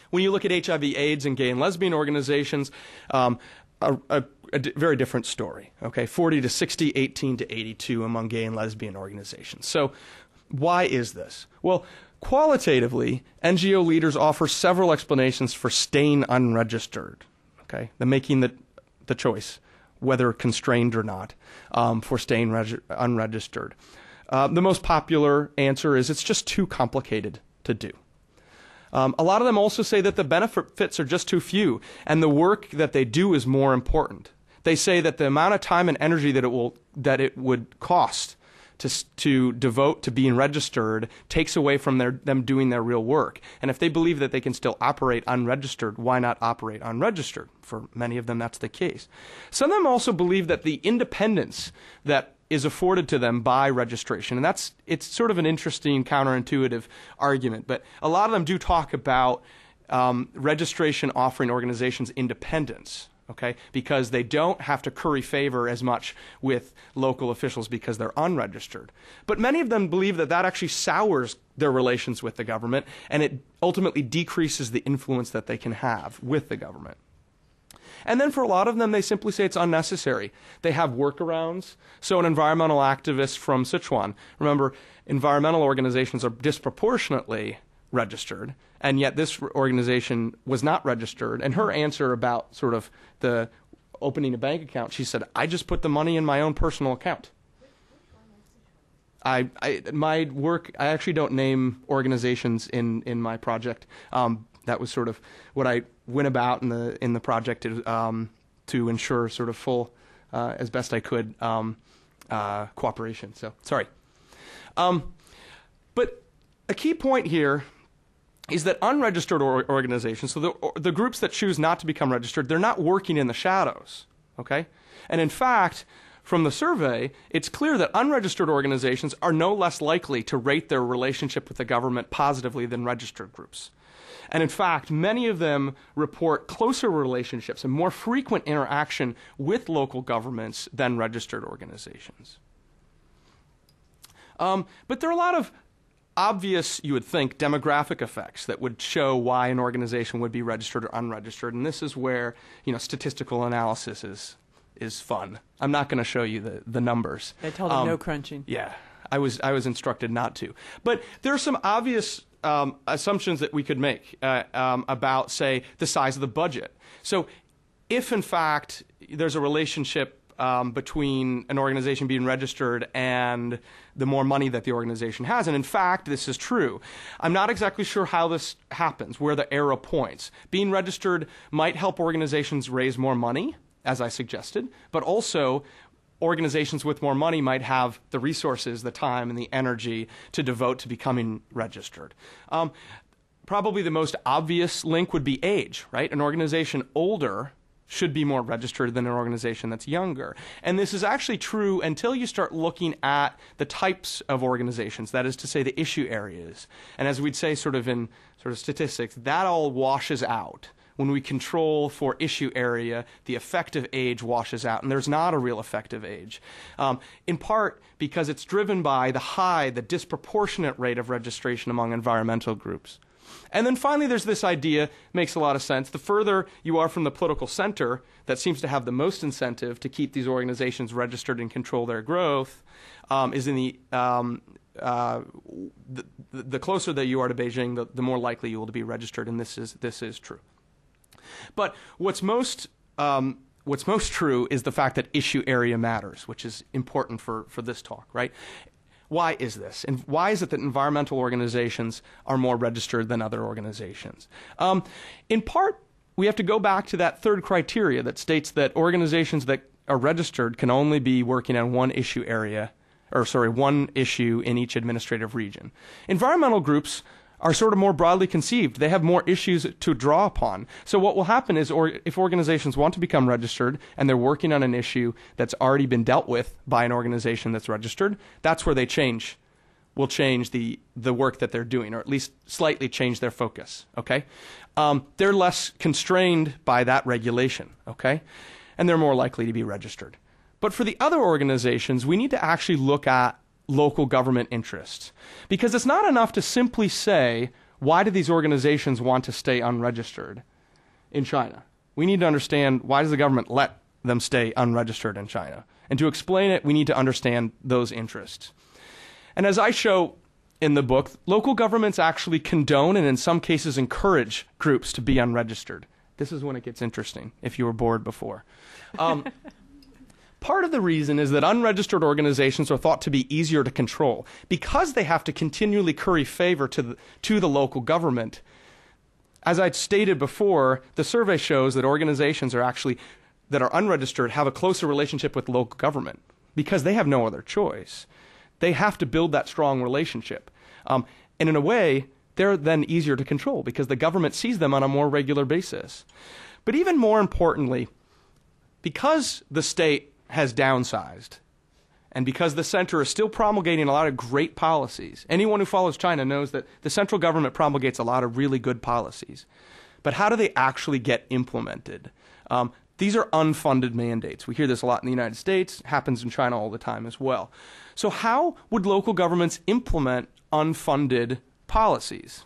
When you look at HIV/AIDS and gay and lesbian organizations, a very different story, okay? 40 to 60, 18 to 82 among gay and lesbian organizations. So why is this? Well, qualitatively, NGO leaders offer several explanations for staying unregistered, okay? They're making the choice, whether constrained or not, for staying unregistered. The most popular answer is it's just too complicated to do. A lot of them also say that the benefits are just too few, and the work that they do is more important. They say that the amount of time and energy that it would cost to devote to being registered takes away from them doing their real work. And if they believe that they can still operate unregistered, why not operate unregistered? For many of them, that's the case. Some of them also believe that the independence that is afforded to them by registration, and it's sort of an interesting counterintuitive argument, but a lot of them do talk about registration offering organizations independence, okay, because they don't have to curry favor as much with local officials because they're unregistered. But many of them believe that actually sours their relations with the government, and it ultimately decreases the influence that they can have with the government. And then for a lot of them, they simply say it's unnecessary. They have workarounds. So an environmental activist from Sichuan, remember, environmental organizations are disproportionately registered, and yet this organization was not registered. And her answer about sort of the opening a bank account, she said, I just put the money in my own personal account. My work, I actually don't name organizations in my project. That was sort of what I went about in the project to ensure sort of full, as best I could, cooperation. So sorry, but a key point here is that unregistered organizations, so the groups that choose not to become registered, they're not working in the shadows. Okay, and in fact, from the survey, it's clear that unregistered organizations are no less likely to rate their relationship with the government positively than registered groups. And in fact, many of them report closer relationships and more frequent interaction with local governments than registered organizations. But there are a lot of obvious, you would think, demographic effects that would show why an organization would be registered or unregistered. And this is where, statistical analysis is fun. I'm not going to show you the numbers. I told them no crunching. Yeah, I was instructed not to. But there are some obvious assumptions that we could make about, say, the size of the budget. So if, in fact, there's a relationship between an organization being registered and the more money that the organization has, and in fact, this is true. I'm not exactly sure how this happens, where the arrow points. Being registered might help organizations raise more money, as I suggested, but also organizations with more money might have the resources, the time, and the energy to devote to becoming registered. Probably the most obvious link would be age, right? An organization older should be more registered than an organization that's younger. And this is actually true until you start looking at the types of organizations, that is to say the issue areas. And as we'd say sort of in statistics, that all washes out. When we control for issue area, the effective age washes out, and there's not a real effective age. In part because it's driven by the disproportionate rate of registration among environmental groups. And then finally, there's this idea, makes a lot of sense. The further you are from the political center that seems to have the most incentive to keep these organizations registered and control their growth is in the closer that you are to Beijing, the more likely you will to be registered, and this is true. But what's most true is the fact that issue area matters, which is important for this talk, right? Why is this? And why is it that environmental organizations are more registered than other organizations? In part, we have to go back to that third criteria that states that organizations that are registered can only be working on one issue in each administrative region. Environmental groups are sort of more broadly conceived. They have more issues to draw upon. So what will happen is, if organizations want to become registered and they're working on an issue that's already been dealt with by an organization that's registered, that's where they will change the work that they're doing, or at least slightly change their focus, okay? They're less constrained by that regulation, okay? And they're more likely to be registered. But for the other organizations, we need to actually look at local government interests. Because it's not enough to simply say, why do these organizations want to stay unregistered in China? We need to understand, why does the government let them stay unregistered in China? And to explain it, we need to understand those interests. And as I show in the book, local governments actually condone and in some cases encourage groups to be unregistered. This is when it gets interesting, if you were bored before. Part of the reason is that unregistered organizations are thought to be easier to control. Because they have to continually curry favor to the local government. As I stated before, the survey shows that organizations that are unregistered have a closer relationship with local government because they have no other choice. They have to build that strong relationship. And in a way, they're then easier to control because the government sees them on a more regular basis. But even more importantly, because the state has downsized, and because the center is still promulgating a lot of great policies. Anyone who follows China knows that the central government promulgates a lot of really good policies. But how do they actually get implemented? These are unfunded mandates. We hear this a lot in the United States. It happens in China all the time as well. So how would local governments implement unfunded policies?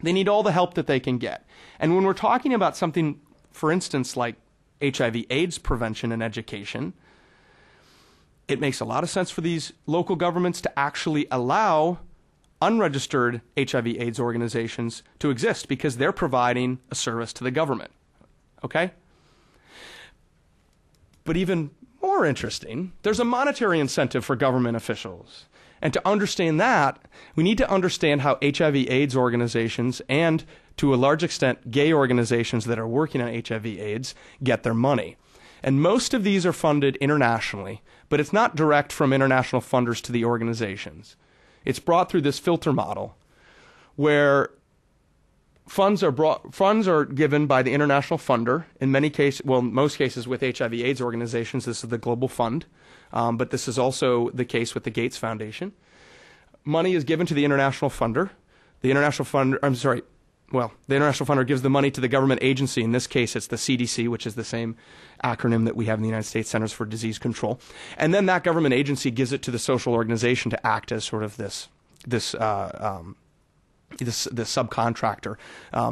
They need all the help that they can get. And when we're talking about something, for instance, like HIV/AIDS prevention and education, it makes a lot of sense for these local governments to actually allow unregistered HIV/AIDS organizations to exist because they're providing a service to the government. Okay? But even more interesting, there's a monetary incentive for government officials. And to understand that, we need to understand how HIV/AIDS organizations and, to a large extent, gay organizations that are working on HIV/AIDS get their money. And most of these are funded internationally, but it's not direct from international funders to the organizations. It's brought through this filter model where funds are given by the international funder. In many cases, well, most cases with HIV/AIDS organizations, this is the Global Fund, but this is also the case with the Gates Foundation. Money is given to the international funder. The international funder gives the money to the government agency. In this case, it's the CDC, which is the same acronym that we have in the United States Centers for Disease Control. And then that government agency gives it to the social organization to act as sort of this subcontractor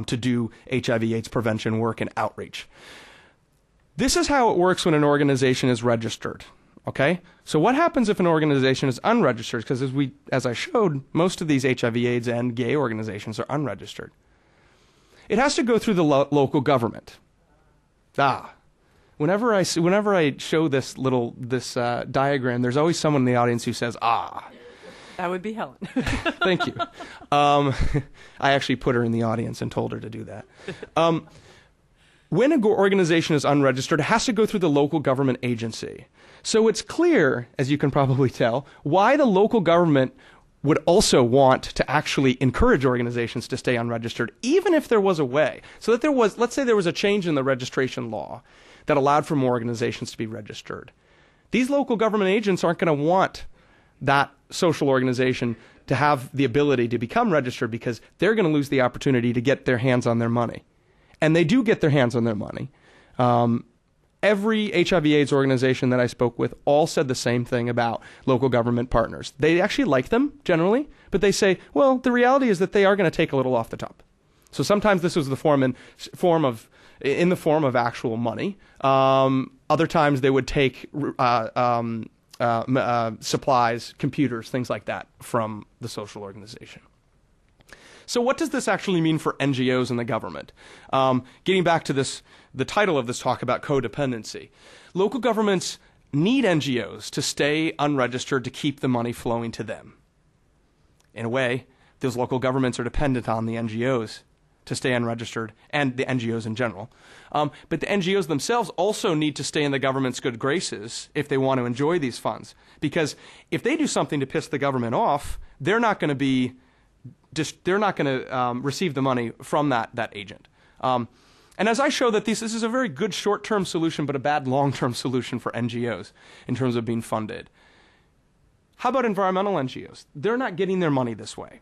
to do HIV/AIDS prevention work and outreach. This is how it works when an organization is registered. Okay? So what happens if an organization is unregistered? Because as I showed, most of these HIV/AIDS and gay organizations are unregistered. It has to go through the local government. Whenever I show this diagram, there's always someone in the audience who says, That would be Helen. Thank you. I actually put her in the audience and told her to do that. When an organization is unregistered, it has to go through the local government agency. So it's clear, as you can probably tell, why the local government would also want to actually encourage organizations to stay unregistered, even if there was a way. So that let's say there was a change in the registration law that allowed for more organizations to be registered. These local government agents aren't going to want that social organization to have the ability to become registered because they're going to lose the opportunity to get their hands on their money. And they do get their hands on their money. Every HIV/AIDS organization that I spoke with all said the same thing about local government partners. They actually like them generally, but they say, well, the reality is that they are going to take a little off the top. So sometimes this was in the form of actual money. Other times they would take supplies, computers, things like that from the social organization. So what does this actually mean for NGOs and the government? Getting back to the title of this talk about codependency. Local governments need NGOs to stay unregistered to keep the money flowing to them. In a way, those local governments are dependent on the NGOs to stay unregistered, and the NGOs in general. But the NGOs themselves also need to stay in the government's good graces if they want to enjoy these funds. Because if they do something to piss the government off, they're not going to be they're not going to receive the money from that agent. And as I show that this is a very good short-term solution, but a bad long-term solution for NGOs in terms of being funded. How about environmental NGOs? They're not getting their money this way.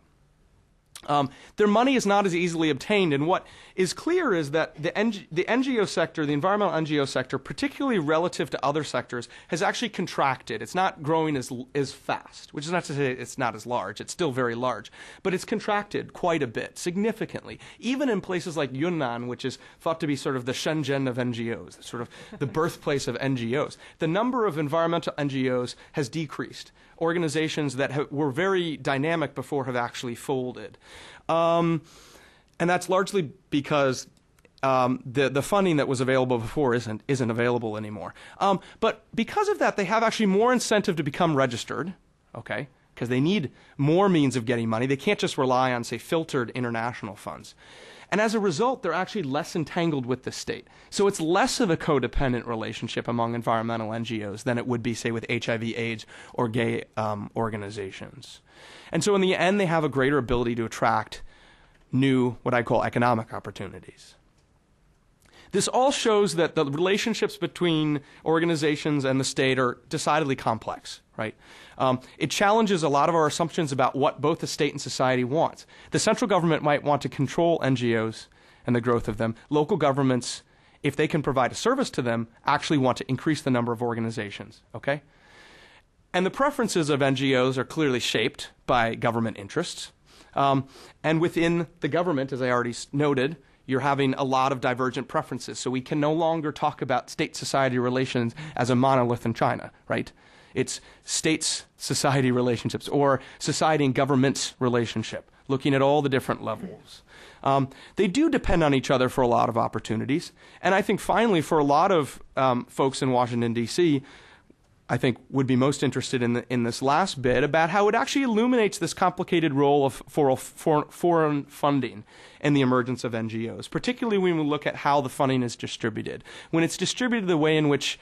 Their money is not as easily obtained, and what is clear is that the NGO sector, the environmental NGO sector, particularly relative to other sectors, has actually contracted. It's not growing as fast, which is not to say it's not as large. It's still very large, but it's contracted quite a bit, significantly. Even in places like Yunnan, which is thought to be sort of the Shenzhen of NGOs, sort of the birthplace of NGOs, the number of environmental NGOs has decreased. Organizations that were very dynamic before have actually folded. And that's largely because the funding that was available before isn't available anymore. But because of that, they have actually more incentive to become registered, okay, because they need more means of getting money. They can't just rely on, say, filtered international funds. And as a result, they're actually less entangled with the state. So it's less of a codependent relationship among environmental NGOs than it would be, say, with HIV/AIDS or gay organizations. And so in the end, they have a greater ability to attract new, what I call economic opportunities. This all shows that the relationships between organizations and the state are decidedly complex, right? It challenges a lot of our assumptions about what both the state and society wants. The central government might want to control NGOs and the growth of them. Local governments, if they can provide a service to them, actually want to increase the number of organizations, okay? And the preferences of NGOs are clearly shaped by government interests. And within the government, as I already noted, you're having a lot of divergent preferences. So we can no longer talk about state-society relations as a monolith in China, right? It's states-society relationships or society and government's relationship, looking at all the different levels. They do depend on each other for a lot of opportunities. And I think finally, for a lot of folks in Washington, D.C., I think would be most interested in this last bit about how it actually illuminates this complicated role of foreign funding and the emergence of NGOs, particularly when we look at how the funding is distributed. When it's distributed the way in which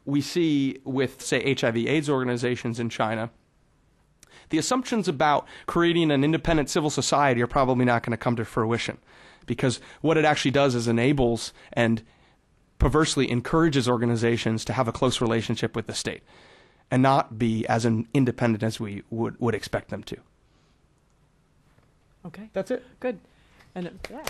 we see with, say, HIV/AIDS organizations in China, the assumptions about creating an independent civil society are probably not going to come to fruition, because what it actually does is enables and perversely encourages organizations to have a close relationship with the state and not be as independent as we would expect them to. Okay. That's it. Good. And yeah.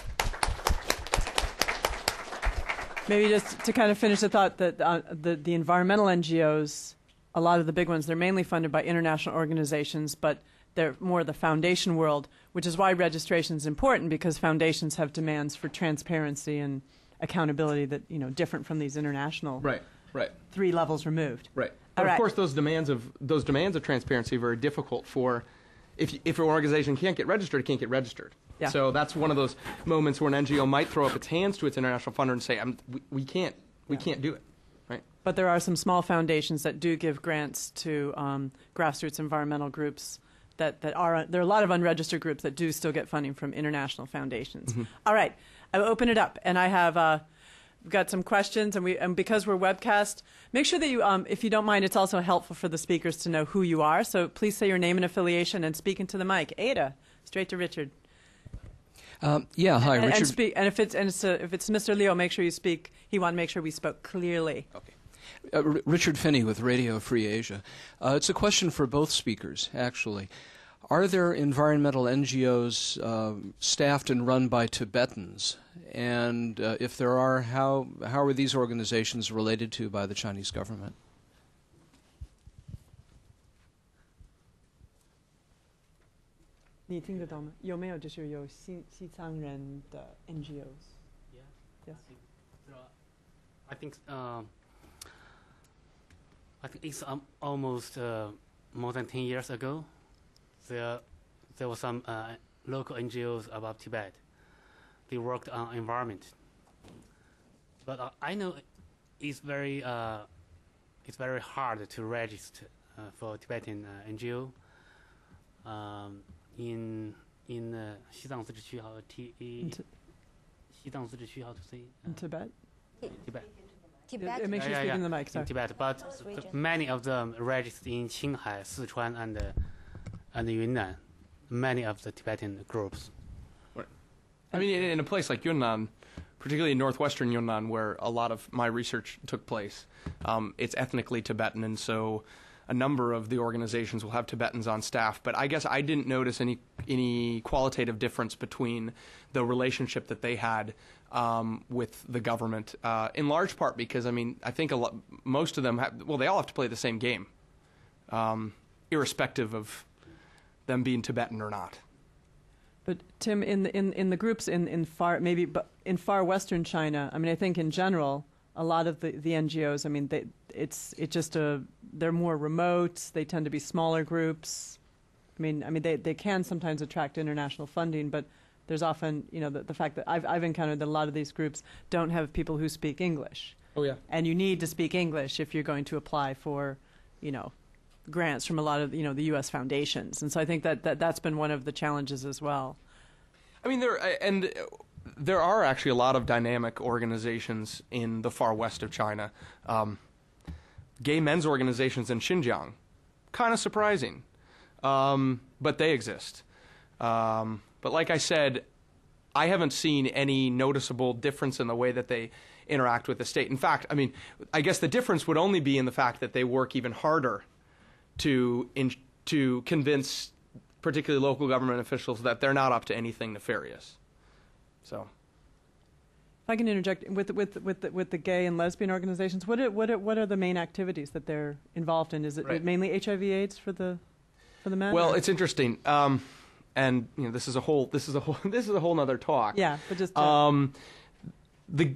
Maybe just to kind of finish the thought that the environmental NGOs, a lot of the big ones, they're mainly funded by international organizations, but they're more the foundation world, which is why registration is important, because foundations have demands for transparency and accountability that, you know, different from these international Right. 3 levels removed. Right. But of course, those demands of transparency are very difficult for if an organization can't get registered, it can't get registered. Yeah. So that's one of those moments where an NGO might throw up its hands to its international funder and say, we can't do it. Right. But there are some small foundations that do give grants to grassroots environmental groups there are a lot of unregistered groups that do still get funding from international foundations. Mm-hmm. All right. I'll open it up, and I have got some questions, and because we're webcast, make sure that you, if you don't mind, it's also helpful for the speakers to know who you are. So please say your name and affiliation and speak into the mic. Ada, straight to Richard. Yeah, hi, Richard. And if it's Mr. Liu, make sure you speak. He wanted to make sure we spoke clearly. Okay. Richard Finney with Radio Free Asia. It's a question for both speakers, actually. Are there environmental NGOs staffed and run by Tibetans? And if there are, how are these organizations related to by the Chinese government? 你听得懂吗？有没有就是有西藏人的 NGOs? Yeah. Yes. I think it's almost more than 10 years ago. There were some local NGOs about Tibet. They worked on environment. But I know it's very hard to register for Tibetan NGO. In 西藏自治区 how to say in Tibet. Tibet. Make sure you speak in the mic. Sorry. In Tibet, but many of them registered in Qinghai, Sichuan, and Yunnan. many of the Tibetan groups. I mean, in a place like Yunnan, particularly in northwestern Yunnan, where a lot of my research took place, it's ethnically Tibetan, and so a number of the organizations will have Tibetans on staff. But I guess I didn't notice any qualitative difference between the relationship that they had with the government, in large part because, I mean, I think most of them they all have to play the same game, irrespective of them being Tibetan or not. But Tim, in the groups in far western China, I mean, I think in general, a lot of the NGOs, I mean, they're more remote. They tend to be smaller groups. I mean, they can sometimes attract international funding, but there's often, the fact that I've encountered that a lot of these groups don't have people who speak English. Oh yeah. And you need to speak English if you're going to apply for, grants from a lot of the U.S. foundations, and so I think that's been one of the challenges as well. I mean, there are actually a lot of dynamic organizations in the far west of China. Gay men's organizations in Xinjiang, kind of surprising, but they exist. But like I said, I haven't seen any noticeable difference in the way that they interact with the state. In fact, I mean, I guess the difference would only be in the fact that they work even harder to convince particularly local government officials that they're not up to anything nefarious. So, if I can interject with the gay and lesbian organizations, what are the main activities that they're involved in? Is it mainly HIV/AIDS for the men? Well, it's interesting, and this is a whole nother talk. Yeah, but just the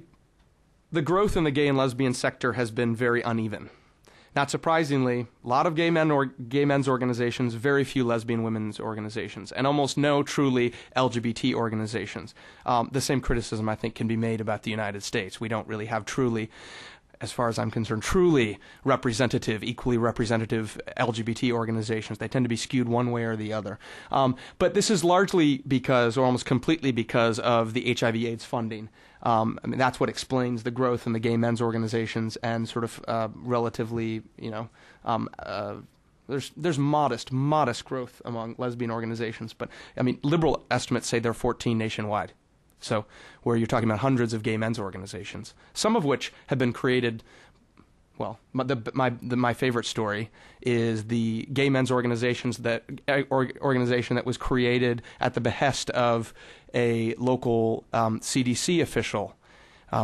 growth in the gay and lesbian sector has been very uneven. Not surprisingly, a lot of gay men's organizations, very few lesbian women's organizations, and almost no truly LGBT organizations. The same criticism, I think, can be made about the United States. We don't really have truly, as far as I'm concerned, truly equally representative LGBT organizations. They tend to be skewed one way or the other. But this is largely because, or almost completely because, of the HIV/AIDS funding. I mean, that's what explains the growth in the gay men's organizations and sort of relatively, there's modest growth among lesbian organizations. But, I mean, liberal estimates say there are 14 nationwide. So where you're talking about hundreds of gay men's organizations, some of which have been created. Well, my favorite story is the gay men's organization that was created at the behest of a local CDC official.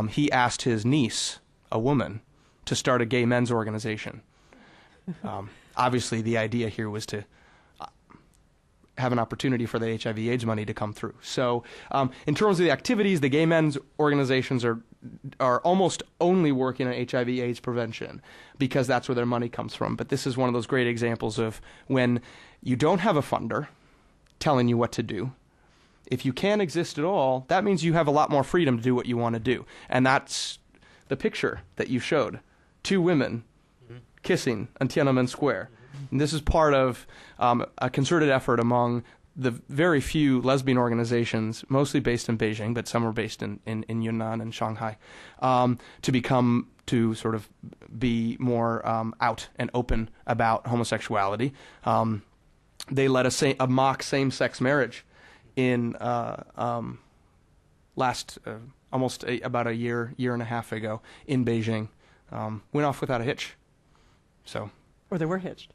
He asked his niece, a woman, to start a gay men's organization. Obviously, the idea here was to have an opportunity for the HIV/AIDS money to come through. So in terms of the activities, the gay men's organizations are almost only working on HIV/AIDS prevention because that's where their money comes from. But this is one of those great examples of when you don't have a funder telling you what to do. If you can't exist at all, that means you have a lot more freedom to do what you want to do. And that's the picture that you showed. Two women kissing on Tiananmen Square. And this is part of a concerted effort among the very few lesbian organizations, mostly based in Beijing, but some are based in Yunnan and Shanghai, to sort of be more out and open about homosexuality. They led a mock same-sex marriage in about a year and a half ago in Beijing. Went off without a hitch. So. Or they were hitched.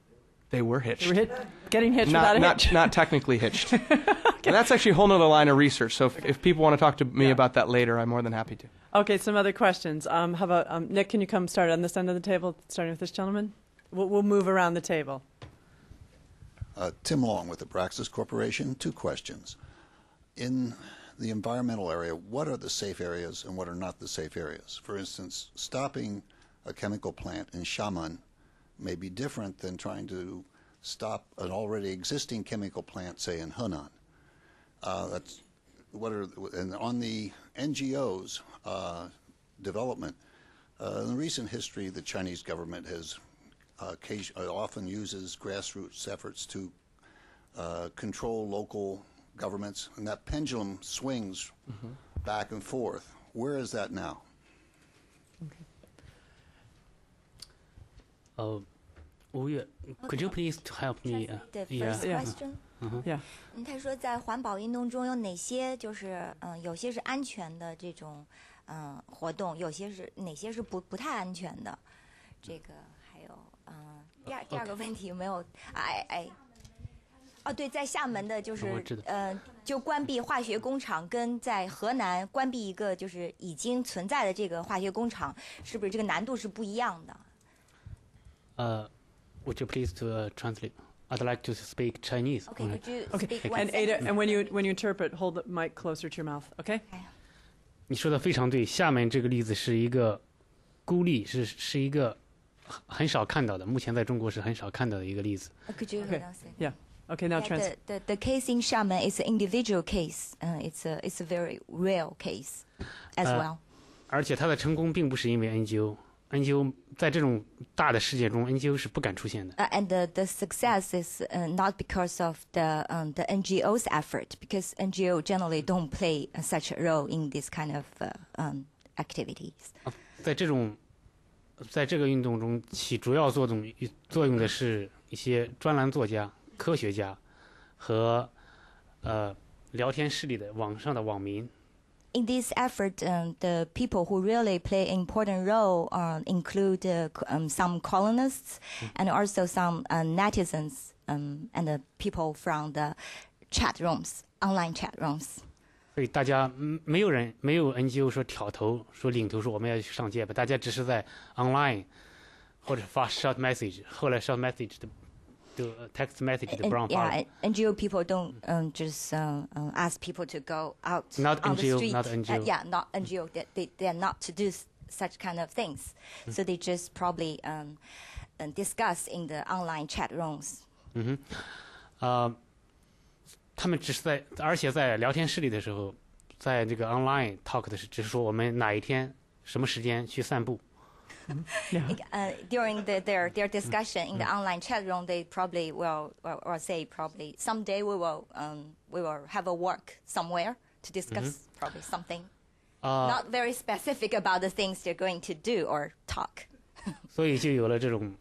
They were hitched. They were getting hitched without a hitch. Not technically hitched. Okay. And that's actually a whole other line of research. So if people want to talk to me about that later, I'm more than happy to. Okay, some other questions. How about Nick? Can you come start on this end of the table, starting with this gentleman? We'll move around the table. Tim Long with the Praxis Corporation. 2 questions. In the environmental area, what are the safe areas and what are not the safe areas? For instance, stopping a chemical plant in Xiamen may be different than trying to stop an already existing chemical plant, say, in Henan. And on the NGOs development, in recent history, the Chinese government has often uses grassroots efforts to control local governments, and that pendulum swings back and forth. Where is that now? Could you please to help me? The first question. Yeah. 他说在环保运动中有哪些就是有些是安全的这种活动，有些是哪些是不太安全的？这个还有第二个问题有没有？对，在厦门的就是就关闭化学工厂，跟在河南关闭一个就是已经存在的这个化学工厂，是不是这个难度是不一样的？Would you please to translate? I'd like to speak Chinese. Okay, could you speak Okay. one And Ada, sentence? and when you interpret, hold the mic closer to your mouth. Okay. 你说的非常对，厦门这个例子是一个孤立，是一个很少看到的，目前在中国是很少看到的一个例子。Could you Okay. Yeah. Okay. Now translate. The case in Xiamen is an individual case. It's a very real case as well. 而且它的成功并不是因为 NGO 在这种大的事件中 ，NGO 是不敢出现的。And the success is not because of the NGO's effort, because NGO generally don't play such a role in this kind of activities. 在这个运动中起主要作用的是一些专栏作家、科学家和聊天室里的网上的网民。In this effort, the people who really play an important role include some colonists and also some netizens and the people from the chat rooms, online chat rooms. 所以大家没有 NGO 说挑头说领头说我们要去上街吧，大家只是在 online 或者发 short message， 后来 short message 的 text message 的不让发了。Yeah, NGO people don't just ask people to go out Not on NGO, the street. not NGO. Yeah, not NGO. They're not to do such kind of things. So they just probably discuss in the online chat rooms. 他们只是而且在聊天室里的时候，在这个 online talk 的只是说我们哪一天什么时间去散步。During their discussion in the online chat room, they probably will or say probably someday we will have a work somewhere to discuss probably something. Not very specific about the things they're going to do or talk. 所以就有了这种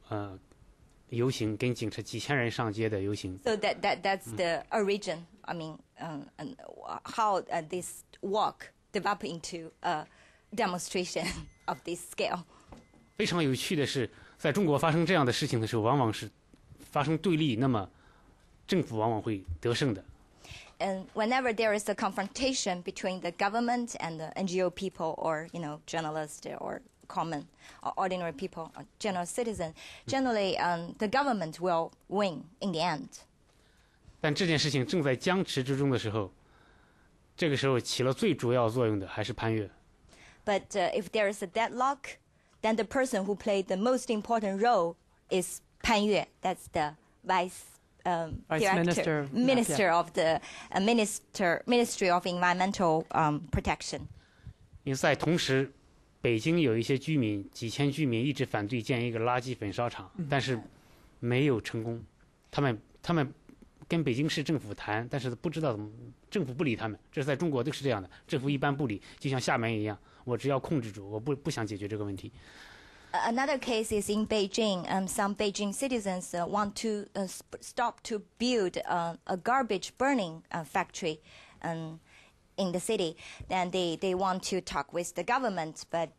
游行跟警察几千人上街的游行。So that's the origin. I mean, and how this walk developed into a demonstration of this scale. 非常有趣的是，在中国发生这样的事情的时候，往往是发生对立，那么政府往往会得胜的。And whenever there is a confrontation between the government and the NGO people, or journalists or common or ordinary people, or general citizen, generally the government will win in the end. 但这件事情正在僵持之中的时候，这个时候起了最主要作用的还是潘越。But if there is a deadlock, then the person who played the most important role is Pan Yue. That's the vice minister of the Ministry of Environmental Protection. 因为在同时，北京有一些居民，几千居民一直反对建一个垃圾焚烧厂，但是没有成功。他们跟北京市政府谈，但是不知道怎么，政府不理他们。这是在中国都是这样的，政府一般不理，就像厦门一样，我只要控制住，我不想解决这个问题。Another case is in Beijing. Some Beijing citizens want to stop to build a garbage burning factory in the city. Then they want to talk with the government, but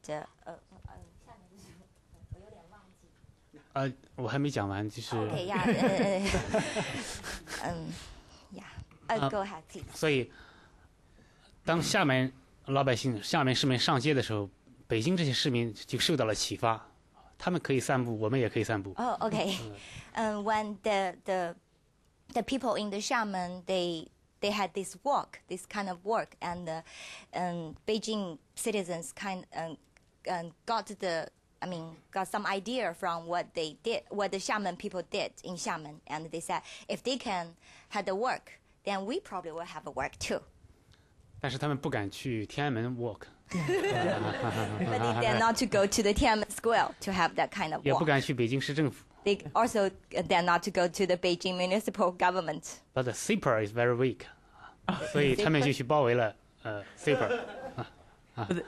我还没讲完，就是。Okay, yeah. Go ahead, please. 所以，当厦门市民上街的时候，北京这些市民就受到了启发，他们可以散步，我们也可以散步。Oh, okay. When the people in the Xiamen they had this kind of work, and Beijing citizens got some idea from what they did, what the Xiamen people did in Xiamen, and they said if they can have the work, then we probably will have a work too. 但是他们不敢去天安门 walk， But they dare not to go to the Tiananmen Square to have that kind of 也不 walk. 敢去北京市政府。 They also dare not to go to the Beijing municipal government. But the CIPR is very weak， 所以他们就去包围了CIPR。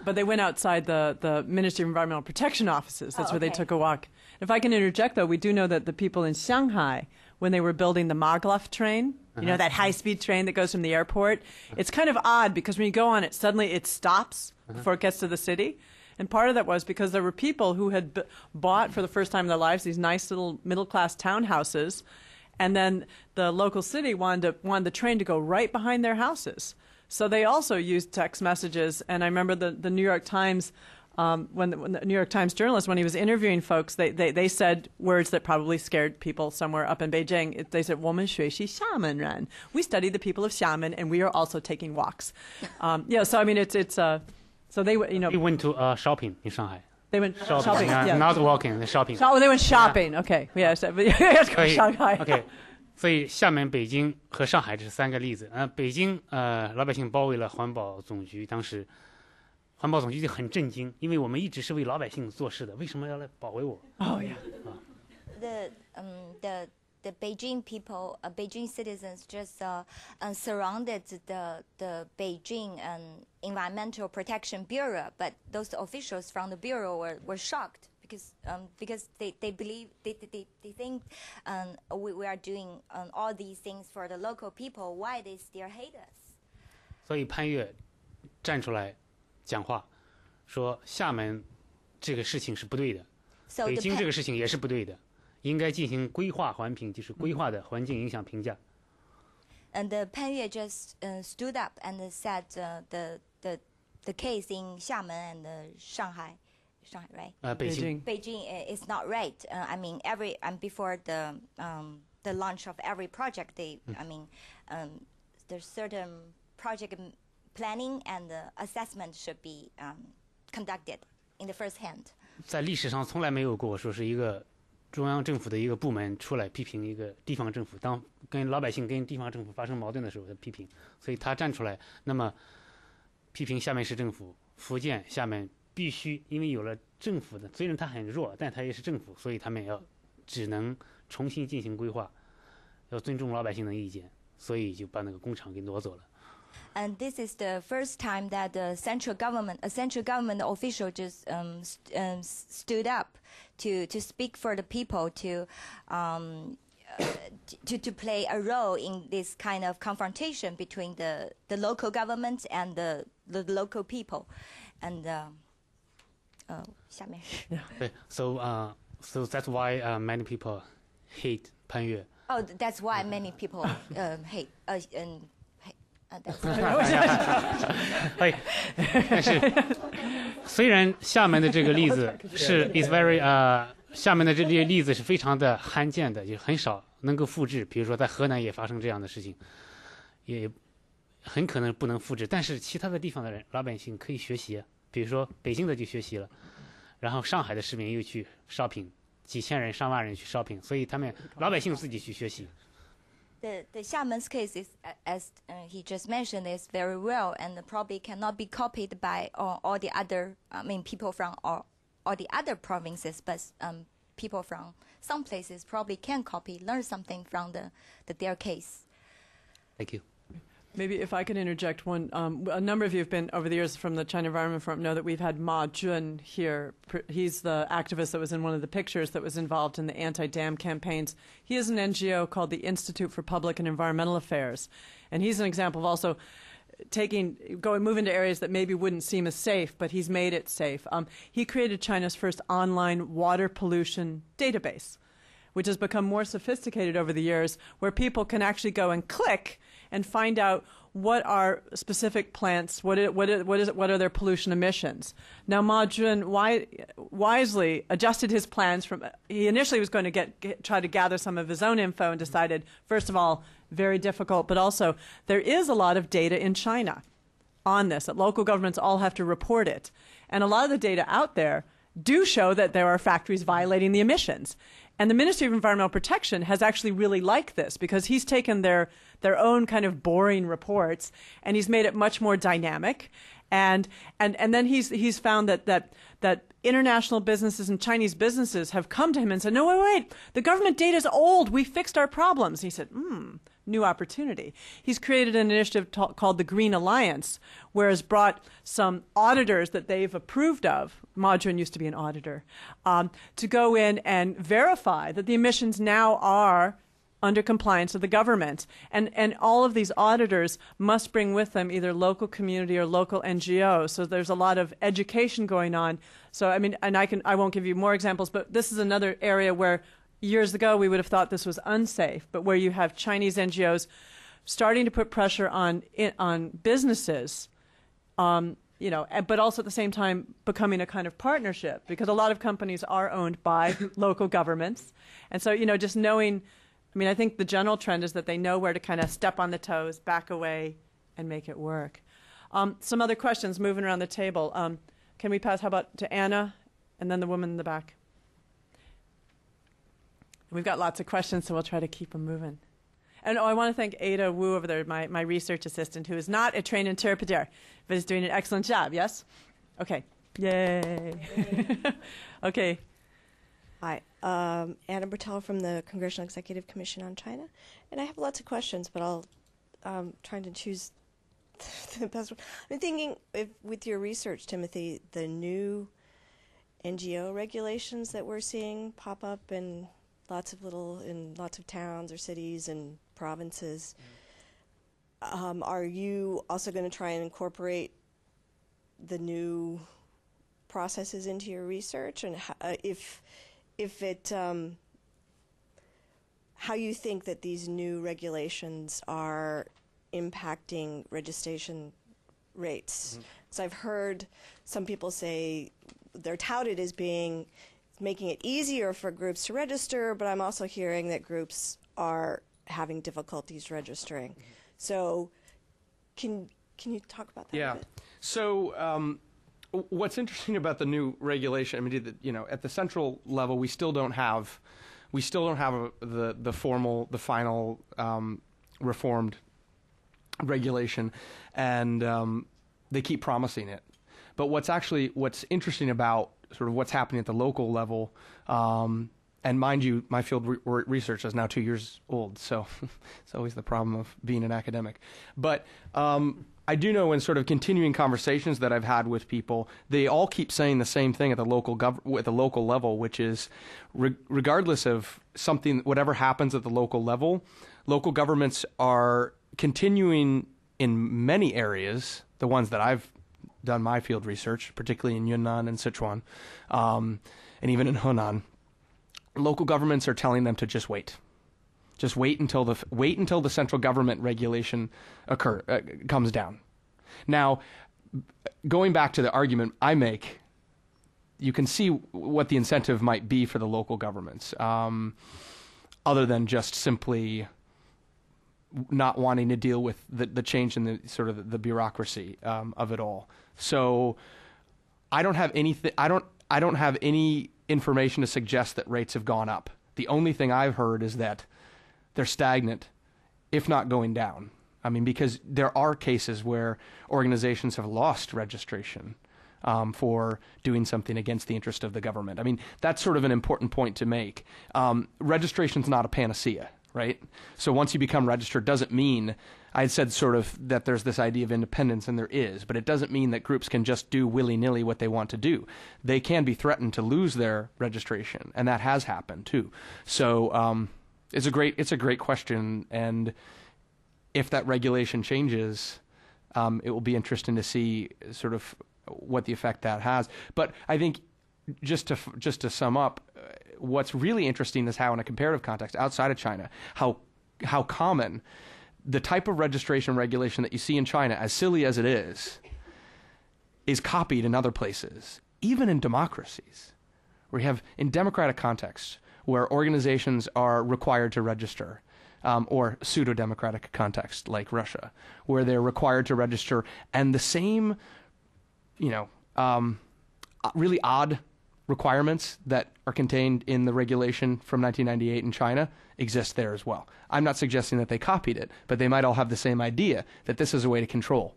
But they went outside the Ministry of Environmental Protection offices. That's where they okay. took a walk. If I can interject, though, we do know that the people in Shanghai, when they were building the maglev train, you know, that high-speed train that goes from the airport, it's kind of odd because when you go on it, suddenly it stops before it gets to the city. And part of that was because there were people who had bought for the first time in their lives these nice little middle-class townhouses, and then the local city wanted the train to go right behind their houses. So they also used text messages. And I remember the New York Times, when the New York Times journalist, when he was interviewing folks, they said words that probably scared people somewhere up in Beijing. They said, 我们学习厦门人. We study the people of Xiamen, and we are also taking walks. Yeah, so I mean, so they, you know. We went to shopping in Shanghai. They went shopping, yeah. Not walking, shopping. Oh, they went shopping. Okay, yeah, so, but you have to go to Shanghai. Okay, 所以厦门、北京和上海这是3个例子。北京老百姓包围了环保总局，当时环保总局就很震惊，因为我们一直是为老百姓做事的，为什么要来保卫我？ Oh yeah. The Beijing people, Beijing citizens just surrounded the Beijing Environmental Protection Bureau, but those officials from the bureau were shocked because they believe they think we are doing all these things for the local people. Why they still hate us? 所以潘越站出来讲话，说厦门这个事情是不对的，北京这个事情也是不对的。应该进行规划环评，就是规划的环境影响评价。And Pan Yue just stood up and said the case in Xiamen and Shanghai, right? Beijing. Beijing is not right. I mean, before the launch of every project, there's certain project planning and assessment should be conducted in the first hand. 在历史上从来没有过说是一个中央政府的一个部门出来批评一个地方政府，当跟老百姓跟地方政府发生矛盾的时候，他批评，所以他站出来，那么批评厦门市政府、福建、厦门必须，因为有了政府的，虽然他很弱，但他也是政府，所以他们只能重新进行规划，要尊重老百姓的意见，所以就把那个工厂给挪走了。And this is the first time that a central government official just stood up to speak for the people, to play a role in this kind of confrontation between the local government and the local people. And so that's why many people hate Pan Yue. Oh, that's why many people hate. 但是虽然厦门的这个例子是 is very 厦门的这些例子是非常的罕见的，也很少能够复制。比如说在河南也发生这样的事情，也很可能不能复制。但是其他的地方的人老百姓可以学习，比如说北京的就学习了，然后上海的市民又去 shopping， 几千人上万人去 shopping， 所以他们老百姓自己去学习。The Xiamen's case is, as he just mentioned, is very well and probably cannot be copied by all the other, people from all the other provinces, but people from some places probably can learn something from their case. Thank you. Maybe if I could interject one, a number of you have been over the years from the China Environment Forum know that we've had Ma Jun here. He's the activist that was in one of the pictures that was involved in the anti-dam campaigns. He is an NGO called the Institute for Public and Environmental Affairs. And he's an example of also moving to areas that maybe wouldn't seem as safe, but he's made it safe. He created China's first online water pollution database, which has become more sophisticated over the years, where people can actually go and click and find out what are specific plants, what are their pollution emissions. Now, Ma Jun wisely adjusted his plans he initially was going to try to gather some of his own info and decided, first of all, very difficult, but also there is a lot of data in China on this, that local governments all have to report it. And a lot of the data out there do show that there are factories violating the emissions. And the Ministry of Environmental Protection has actually really liked this because he's taken their own kind of boring reports and he's made it much more dynamic. And then he's found that international businesses and Chinese businesses have come to him and said, no, wait, the government data is old. We fixed our problems. And he said, new opportunity. He's created an initiative called the Green Alliance, where has brought some auditors that they've approved of, Modron used to be an auditor, to go in and verify that the emissions now are under compliance of the government. And all of these auditors must bring with them either local community or local NGOs. So there's a lot of education going on. So, I mean, and I won't give you more examples, but this is another area where years ago we would have thought this was unsafe, but where you have Chinese NGOs starting to put pressure on businesses, you know, but also at the same time becoming a kind of partnership, because a lot of companies are owned by local governments. And so, you know, just knowing, I mean, I think the general trend is that they know where to kind of step on the toes, back away, and make it work. Some other questions moving around the table. Can we pass, how about to Anna, and then the woman in the back? We've got lots of questions, so we'll try to keep them moving. And I want to thank Ada Wu over there, my research assistant, who is not a trained interpreter, but is doing an excellent job, yes? Okay. Yay. Okay. Hi, Anna Bertel from the Congressional Executive Commission on China, and I have lots of questions, but I'll trying to choose the best one. I'm thinking, with your research, Timothy, the new NGO regulations that we're seeing pop up in lots of towns or cities and provinces. Are you also going to try and incorporate the new processes into your research, and how you think that these new regulations are impacting registration rates? So I've heard some people say they're touted as making it easier for groups to register, but I'm also hearing that groups are having difficulties registering. So can you talk about that a bit? So what's interesting about the new regulation, I mean, you know, at the central level, we still don't have the final reformed regulation, and they keep promising it. But what's interesting about sort of what's happening at the local level, and mind you, my field research is now 2 years old, so it's always the problem of being an academic. But I do know in sort of continuing conversations that I've had with people, they all keep saying the same thing at the local level, which is regardless of whatever happens at the local level, local governments are continuing in many areas, the ones that I've done my field research, particularly in Yunnan and Sichuan, and even in Henan, local governments are telling them to just wait. Just wait until the central government regulation comes down. Now, going back to the argument I make, you can see what the incentive might be for the local governments, other than just simply not wanting to deal with the change in the sort of the bureaucracy of it all. So, I don't have anything. I don't have any information to suggest that rates have gone up. The only thing I've heard is that they're stagnant, if not going down. I mean, because there are cases where organizations have lost registration for doing something against the interest of the government. I mean, that's sort of an important point to make. Registration's not a panacea, right? So once you become registered doesn't mean, I had said sort of that there's this idea of independence, and there is, but it doesn't mean that groups can just do willy-nilly what they want to do. They can be threatened to lose their registration, and that has happened too. So it's a great question, and if that regulation changes, it will be interesting to see sort of what the effect that has. But I think just to sum up, what's really interesting is how, in a comparative context outside of China, how common the type of registration regulation that you see in China, as silly as it is copied in other places, even in democracies, where you have in democratic contexts where organizations are required to register, or pseudo-democratic context like Russia, where they're required to register, and the same, really odd requirements that are contained in the regulation from 1998 in China exist there as well. I'm not suggesting that they copied it, but they might all have the same idea, that this is a way to control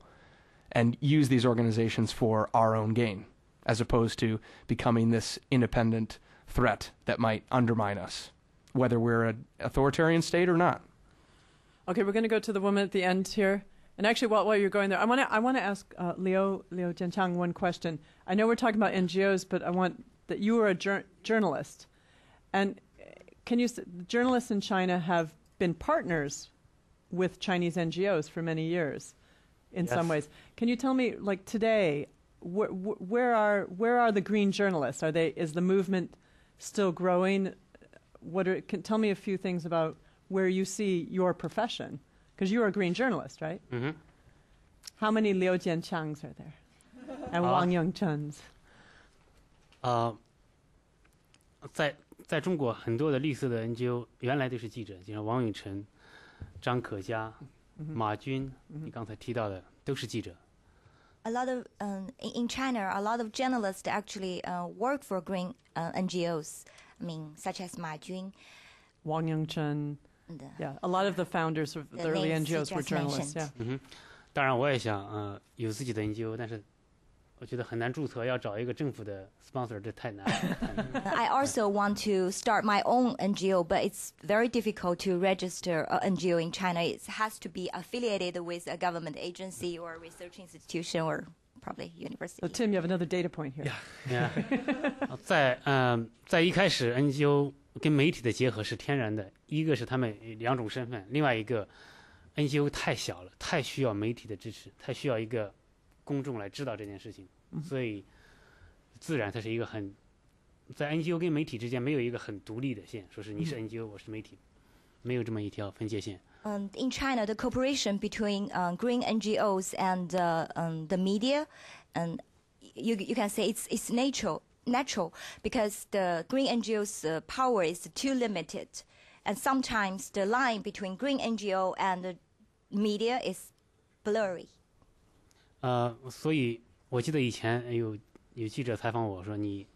and use these organizations for our own gain, as opposed to becoming this independent threat that might undermine us, whether we're an authoritarian state or not. Okay, we're going to go to the woman at the end here. And actually, while you're going there, I want to ask Liu Jiangqiang one question. I know we're talking about NGOs, but I want that you are a journalist. And journalists in China have been partners with Chinese NGOs for many years in some ways. Can you tell me, like today, where are the green journalists? Is the movement still growing? Tell me a few things about where you see your profession, because you're a green journalist, right? Mm-hmm. How many Liu Jiangqiangs are there? And Wang Yongchens? 在中国很多的绿色的 NGO 原来都是记者，就像王永成、张可嘉、马军，你刚才提到的都是记者。A lot of in China, a lot of journalists actually work for green NGOs. I mean, such as Ma Jun, Wang Yongchen. Yeah, a lot of the founders of the early NGOs were journalists. Yeah. 当然，我也想有自己的 NGO， 但是我觉得很难注册，要找一个政府的 sponsor， 这太难了。I also want to start my own NGO, but it's very difficult to register an NGO in China. It has to be affiliated with a government agency or research institution or probably university. So Tim, you have another data point here. Yeah. 在一开始 NGO 跟媒体的结合是天然的，一个是他们两种身份，另外一个 NGO 太小了，太需要媒体的支持，太需要一个公众来知道这件事情，所以自然它是一个在 NGO 跟媒体之间没有一个很独立的线，说是你是 NGO， 我是媒体，没有这么一条分界线。In China, the cooperation between green NGOs and the media, and you can say it's natural because the green NGOs' power is too limited, and sometimes the line between green NGO and the media is blurry. 所以我记得以前有记者采访我说，你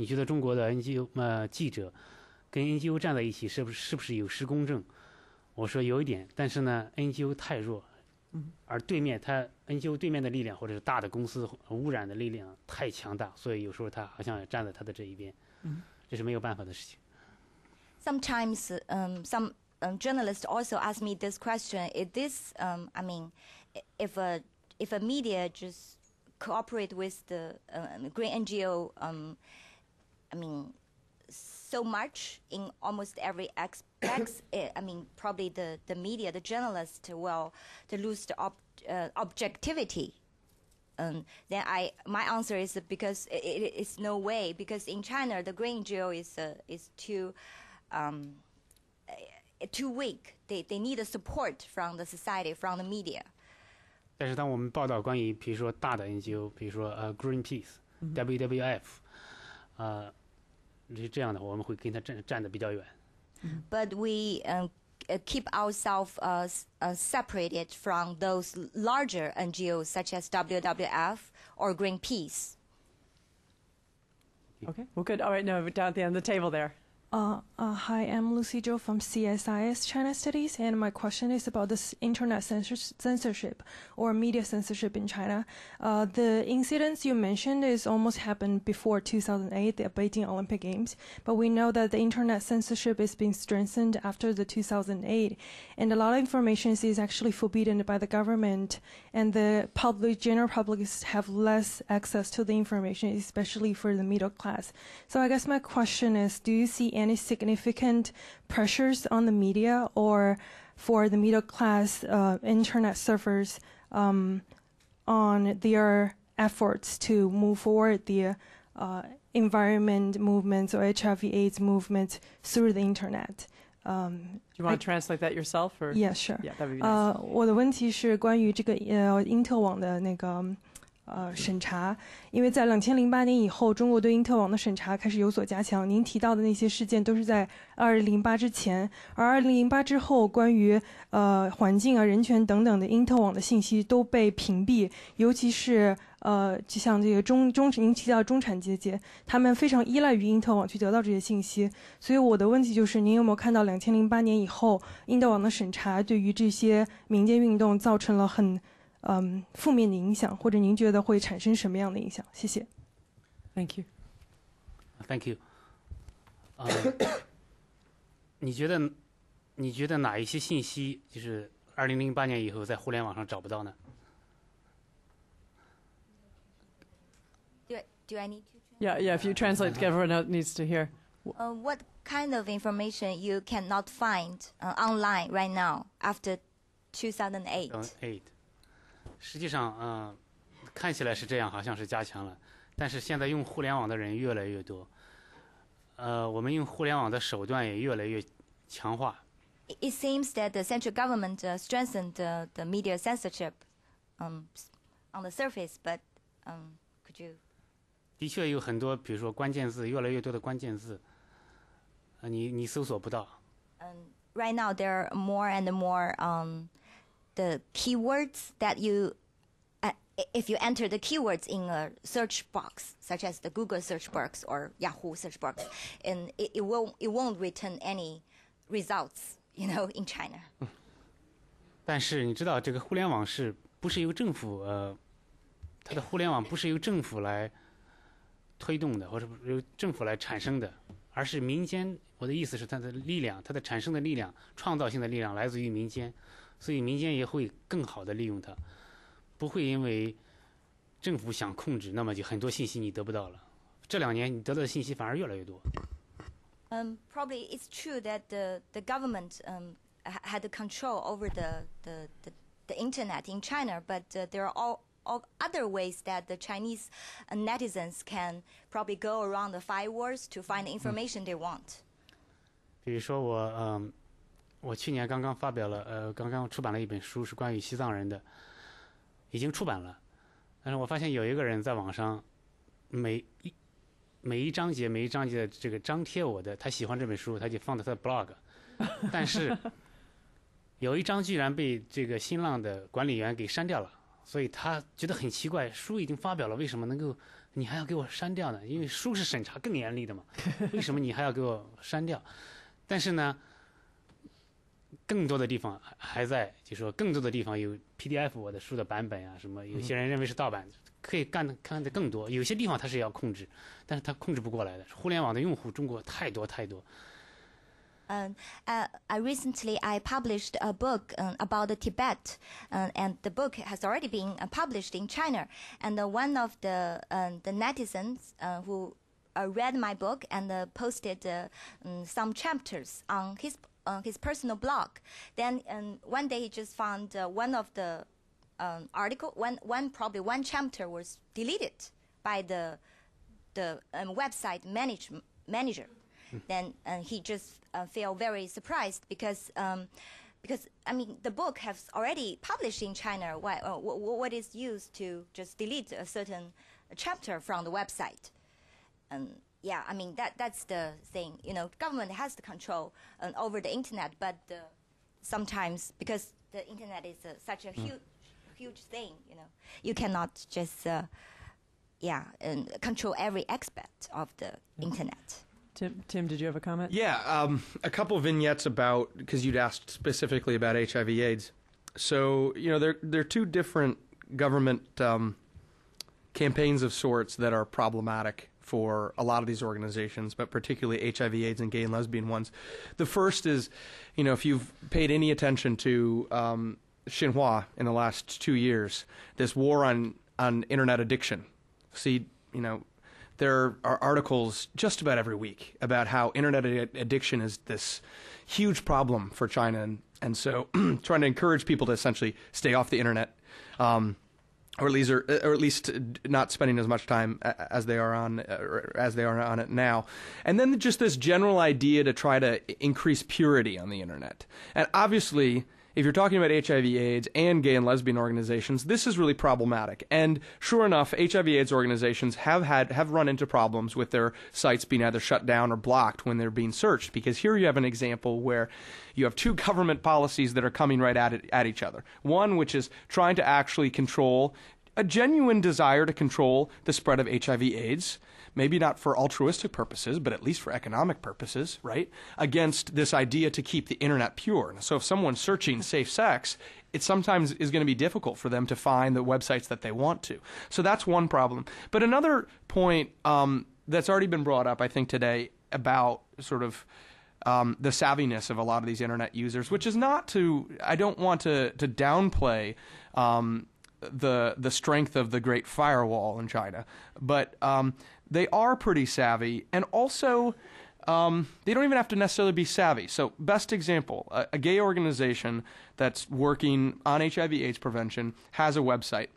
觉得中国的 NGO 记者跟 NGO 站在一起是不是有失公正？我说有一点，但是呢 NGO 太弱，而NGO 对面的力量或者是大的公司污染的力量太强大，所以有时候他好像也站在他的这一边，这是没有办法的事情。Sometimes some journalists also ask me this question: Is this I mean, if a media just cooperate with the green NGO, I mean, so much in almost every aspect, I mean, probably the media, the journalist will lose the objectivity. Then my answer is because it's no way, because in China the green NGO is too weak. They need a support from the society, from the media. 但是当我们报道关于比如说大的 NGO， 比如说Greenpeace、WWF， 这样的我们会跟他站得比较远。But we keep ourselves separated from those larger NGOs such as WWF or Greenpeace. Okay, well, good. All right, no, down at the end of the table there. Hi, I'm Lucy Zhou from CSIS China Studies, and my question is about this internet censorship or media censorship in China. The incidents you mentioned is almost happened before 2008, the Beijing Olympic Games, but we know that the internet censorship is being strengthened after the 2008, and a lot of information is actually forbidden by the government, and the general public have less access to the information, especially for the middle class. So I guess my question is, do you see any significant pressures on the media or for the middle class internet surfers on their efforts to move forward the environment movements or HIV/AIDS movements through the internet? Do you want to translate that yourself? Or? Yeah, sure. Yeah, that would be nice. 我的问题是关于这个因特网的那个审查，因为在2008年以后，中国对因特网的审查开始有所加强。您提到的那些事件都是在2008之前，而2008之后，关于环境啊、人权等等的因特网的信息都被屏蔽，尤其是就像这个您提到中产阶级，他们非常依赖于因特网去得到这些信息。所以我的问题就是，您有没有看到2008年以后，因特网的审查对于这些民间运动造成了很负面的影响，或者您觉得会产生什么样的影响？谢谢。Thank you. Thank you. 你觉得哪一些信息就是2008年以后在互联网上找不到呢？ Do I need to? Yeah, if you translate, everyone else needs to hear. What kind of information you cannot find online right now after 2008? 8，实际上，看起来是这样，好像是加强了，但是现在用互联网的人越来越多，我们用互联网的手段也越来越强化。It seems that the central government strengthened the media censorship on the surface, but could you? 的确有很多，比如说关键字，越来越多的关键字，你搜索不到。Right now, there are more and more the keywords that you, if you enter the keywords in a search box, such as the Google search box or Yahoo search box, and it won't return any results, in China. 但是你知道，这个互联网不是由政府它的互联网不是由政府来推动的，或者由政府来产生的，而是民间。我的意思是，它的力量，它的产生的力量，创造性的力量来自于民间，所以民间也会更好的利用它，不会因为政府想控制，那么就很多信息你得不到了。这2年你得到的信息反而越来越多。Probably it's true that the government had the control over the internet in China, but there are all other ways that the Chinese netizens can probably go around the firewalls to find the information they want. 比如说我去年刚刚出版了一本书，是关于西藏人的，已经出版了。但是我发现有一个人在网上每一章节的这个张贴我的，他喜欢这本书，他就放到他的 blog， 但是有一章居然被这个新浪的管理员给删掉了。所以他觉得很奇怪，书已经发表了，为什么你还要给我删掉呢？因为书是审查更严厉的嘛，为什么你还要给我删掉？但是呢，更多的地方还在，就说更多的地方有 PDF 我的书的版本啊，什么有些人认为是盗版，可以看得更多。有些地方他是要控制，但是他控制不过来的。互联网的用户，中国太多。Recently, I published a book about the Tibet, and the book has already been published in China. And one of the netizens who read my book and posted some chapters on his personal blog. Then one day he just found one of the article, probably one chapter was deleted by the website manager. Then he just felt very surprised because I mean the book has already published in China. What is used to just delete a certain chapter from the website? Yeah, I mean that's the thing. Government has the control over the internet, but sometimes because the internet is such a huge thing, you cannot just control every aspect of the internet. Tim, did you have a comment? Yeah, a couple of vignettes about, because you'd asked specifically about HIV/AIDS. So, there are two different government campaigns of sorts that are problematic for a lot of these organizations, but particularly HIV/AIDS and gay and lesbian ones. The first is, if you've paid any attention to Xinhua in the last 2 years, this war on internet addiction. See, there are articles just about every week about how internet addiction is this huge problem for China, and so trying to encourage people to essentially stay off the internet, or at least not spending as much time as they are on it now. And then just this general idea to try to increase purity on the internet. And obviously, if you're talking about HIV/AIDS and gay and lesbian organizations, this is really problematic. And sure enough, HIV/AIDS organizations have run into problems with their sites being either shut down or blocked when they're being searched. Because here you have an example where you have two government policies that are coming right at each other. One which is trying to actually control a genuine desire to control the spread of HIV/AIDS, maybe not for altruistic purposes, but at least for economic purposes, right? Against this idea to keep the internet pure. So if someone's searching safe sex, it sometimes is going to be difficult for them to find the websites that they want to. So that's one problem. But another point that's already been brought up, I think, today about sort of the savviness of a lot of these internet users, which is not to, I don't want to downplay the strength of the Great Firewall in China, but they are pretty savvy, and also they don't even have to necessarily be savvy. So best example, a gay organization that's working on HIV/AIDS prevention has a website,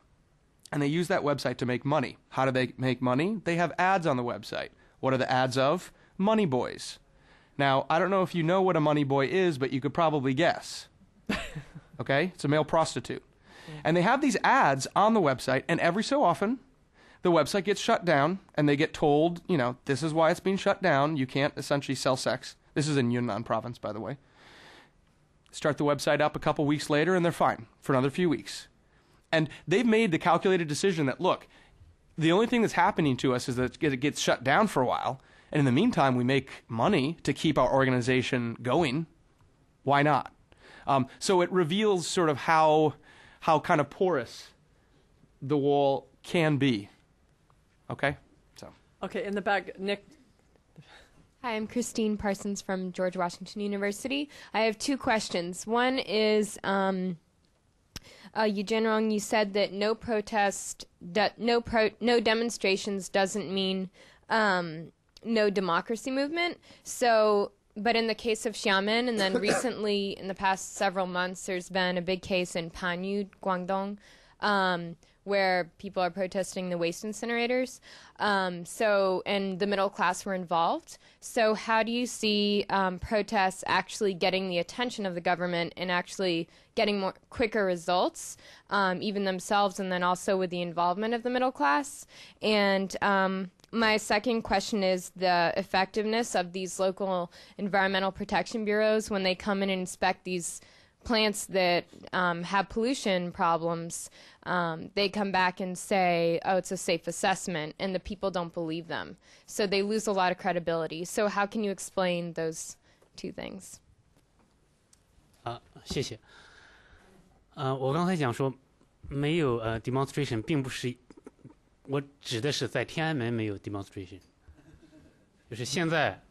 and they use that website to make money. How do they make money? They have ads on the website. What are the ads of? Money boys. Now, I don't know if you know what a money boy is, but you could probably guess. Okay? It's a male prostitute. And they have these ads on the website, and every so often, the website gets shut down, and they get told, you know, this is why it's being shut down. You can't essentially sell sex. This is in Yunnan province, by the way. Start the website up a couple weeks later, and they're fine for another few weeks. And they've made the calculated decision that, look, the only thing that's happening to us is that it gets shut down for a while, and in the meantime, we make money to keep our organization going. Why not? So it reveals sort of how kind of porous the wall can be. Okay? So. Okay, in the back, Nick. Hi, I'm Christine Parsons from George Washington University. I have two questions. One is, Yu Jianrong, you said that no protest, no demonstrations doesn't mean no democracy movement. So, but in the case of Xiamen, and then recently, in the past several months, there's been a big case in Panyu, Guangdong, where people are protesting the waste incinerators. And the middle class were involved. So how do you see protests actually getting the attention of the government and actually getting quicker results, even themselves, and then also with the involvement of the middle class? And my second question is the effectiveness of these local environmental protection bureaus when they come in and inspect these plants that have pollution problems. They come back and say, oh, it's a safe assessment, and the people don't believe them. So they lose a lot of credibility. So how can you explain those two things? 谢谢。我刚才讲说没有demonstration， 并不是我指的是在天安门没有 demonstration， 就是现在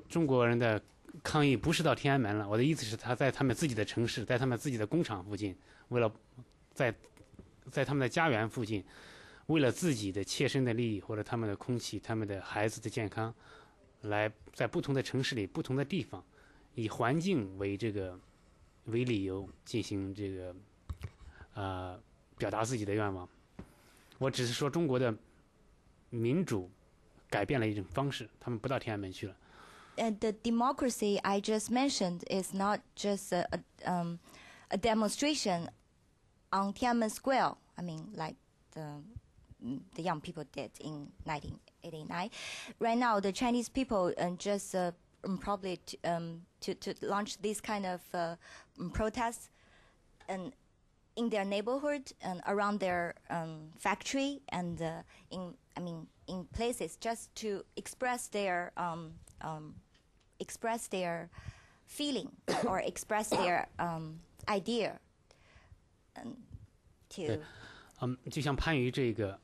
中国人的抗议不是到天安门了，我的意思是他在他们自己的城市，在他们自己的工厂附近，为了在他们的家园附近，为了自己的切身的利益或者他们的空气、他们的孩子的健康，来在不同的城市里、不同的地方，以环境为理由进行表达自己的愿望。我只是说中国的民主改变了一种方式，他们不到天安门去了。The democracy I just mentioned is not just a demonstration on Tiananmen Square. I mean, like the young people did in 1989. Right now, the Chinese people just probably to launch this kind of protests and in their neighborhood and around their factory and in places just to express their feeling or express their idea. 就像番禺这个，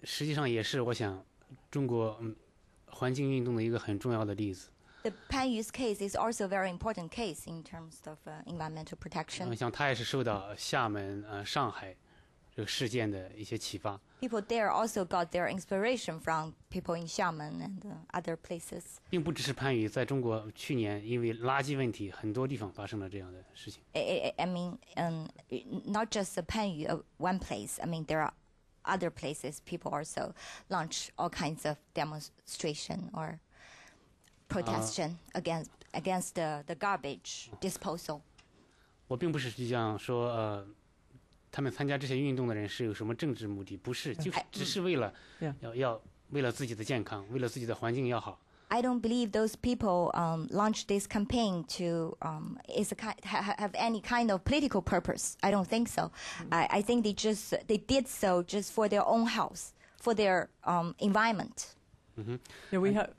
实际上也是我想中国环境运动的一个很重要的例子。The Panyu's case is also a very important case in terms of environmental protection. 像他也是受到厦门、上海这个事件的一些启发。People there also got their inspiration from people in Xiamen and other places. 并不只是番禺，在中国去年因为垃圾问题，很多地方发生了这样的事情。I mean, not just the Panyu one place. I mean, there are other places people also launch all kinds of demonstration or protestation against the garbage disposal. 我并不是实际上说他们参加这些运动的人是有什么政治目的，不是，就是只是为了为了自己的健康，为了自己的环境要好。I don't believe those people launched this campaign to have any kind of political purpose. I don't think so. I think they did so just for their own health, for their environment. Yeah, we have.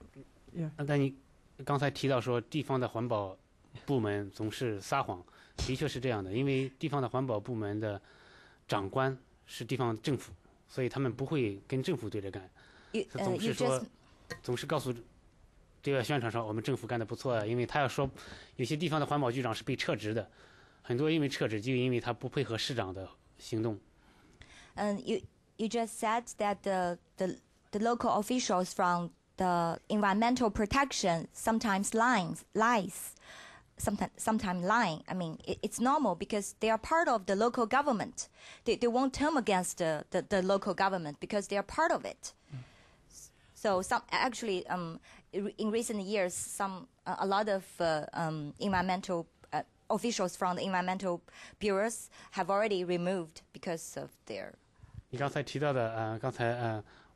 但你刚才提到说地方的环保部门总是撒谎，的确是这样的，因为地方的环保部门的长官是地方政府，所以他们不会跟政府对着干，总是告诉这个宣传上我们政府干得不错啊，因为他要说有些地方的环保局长是被撤职的，很多因为撤职就因为他不配合市长的行动。You just said that the local officials from the environmental protection sometimes lies. Sometimes lying. I mean, it's normal because they are part of the local government. They won't turn against the local government because they are part of it. So actually, in recent years, a lot of environmental officials from the environmental bureaus have already removed because of their. 你刚才提到的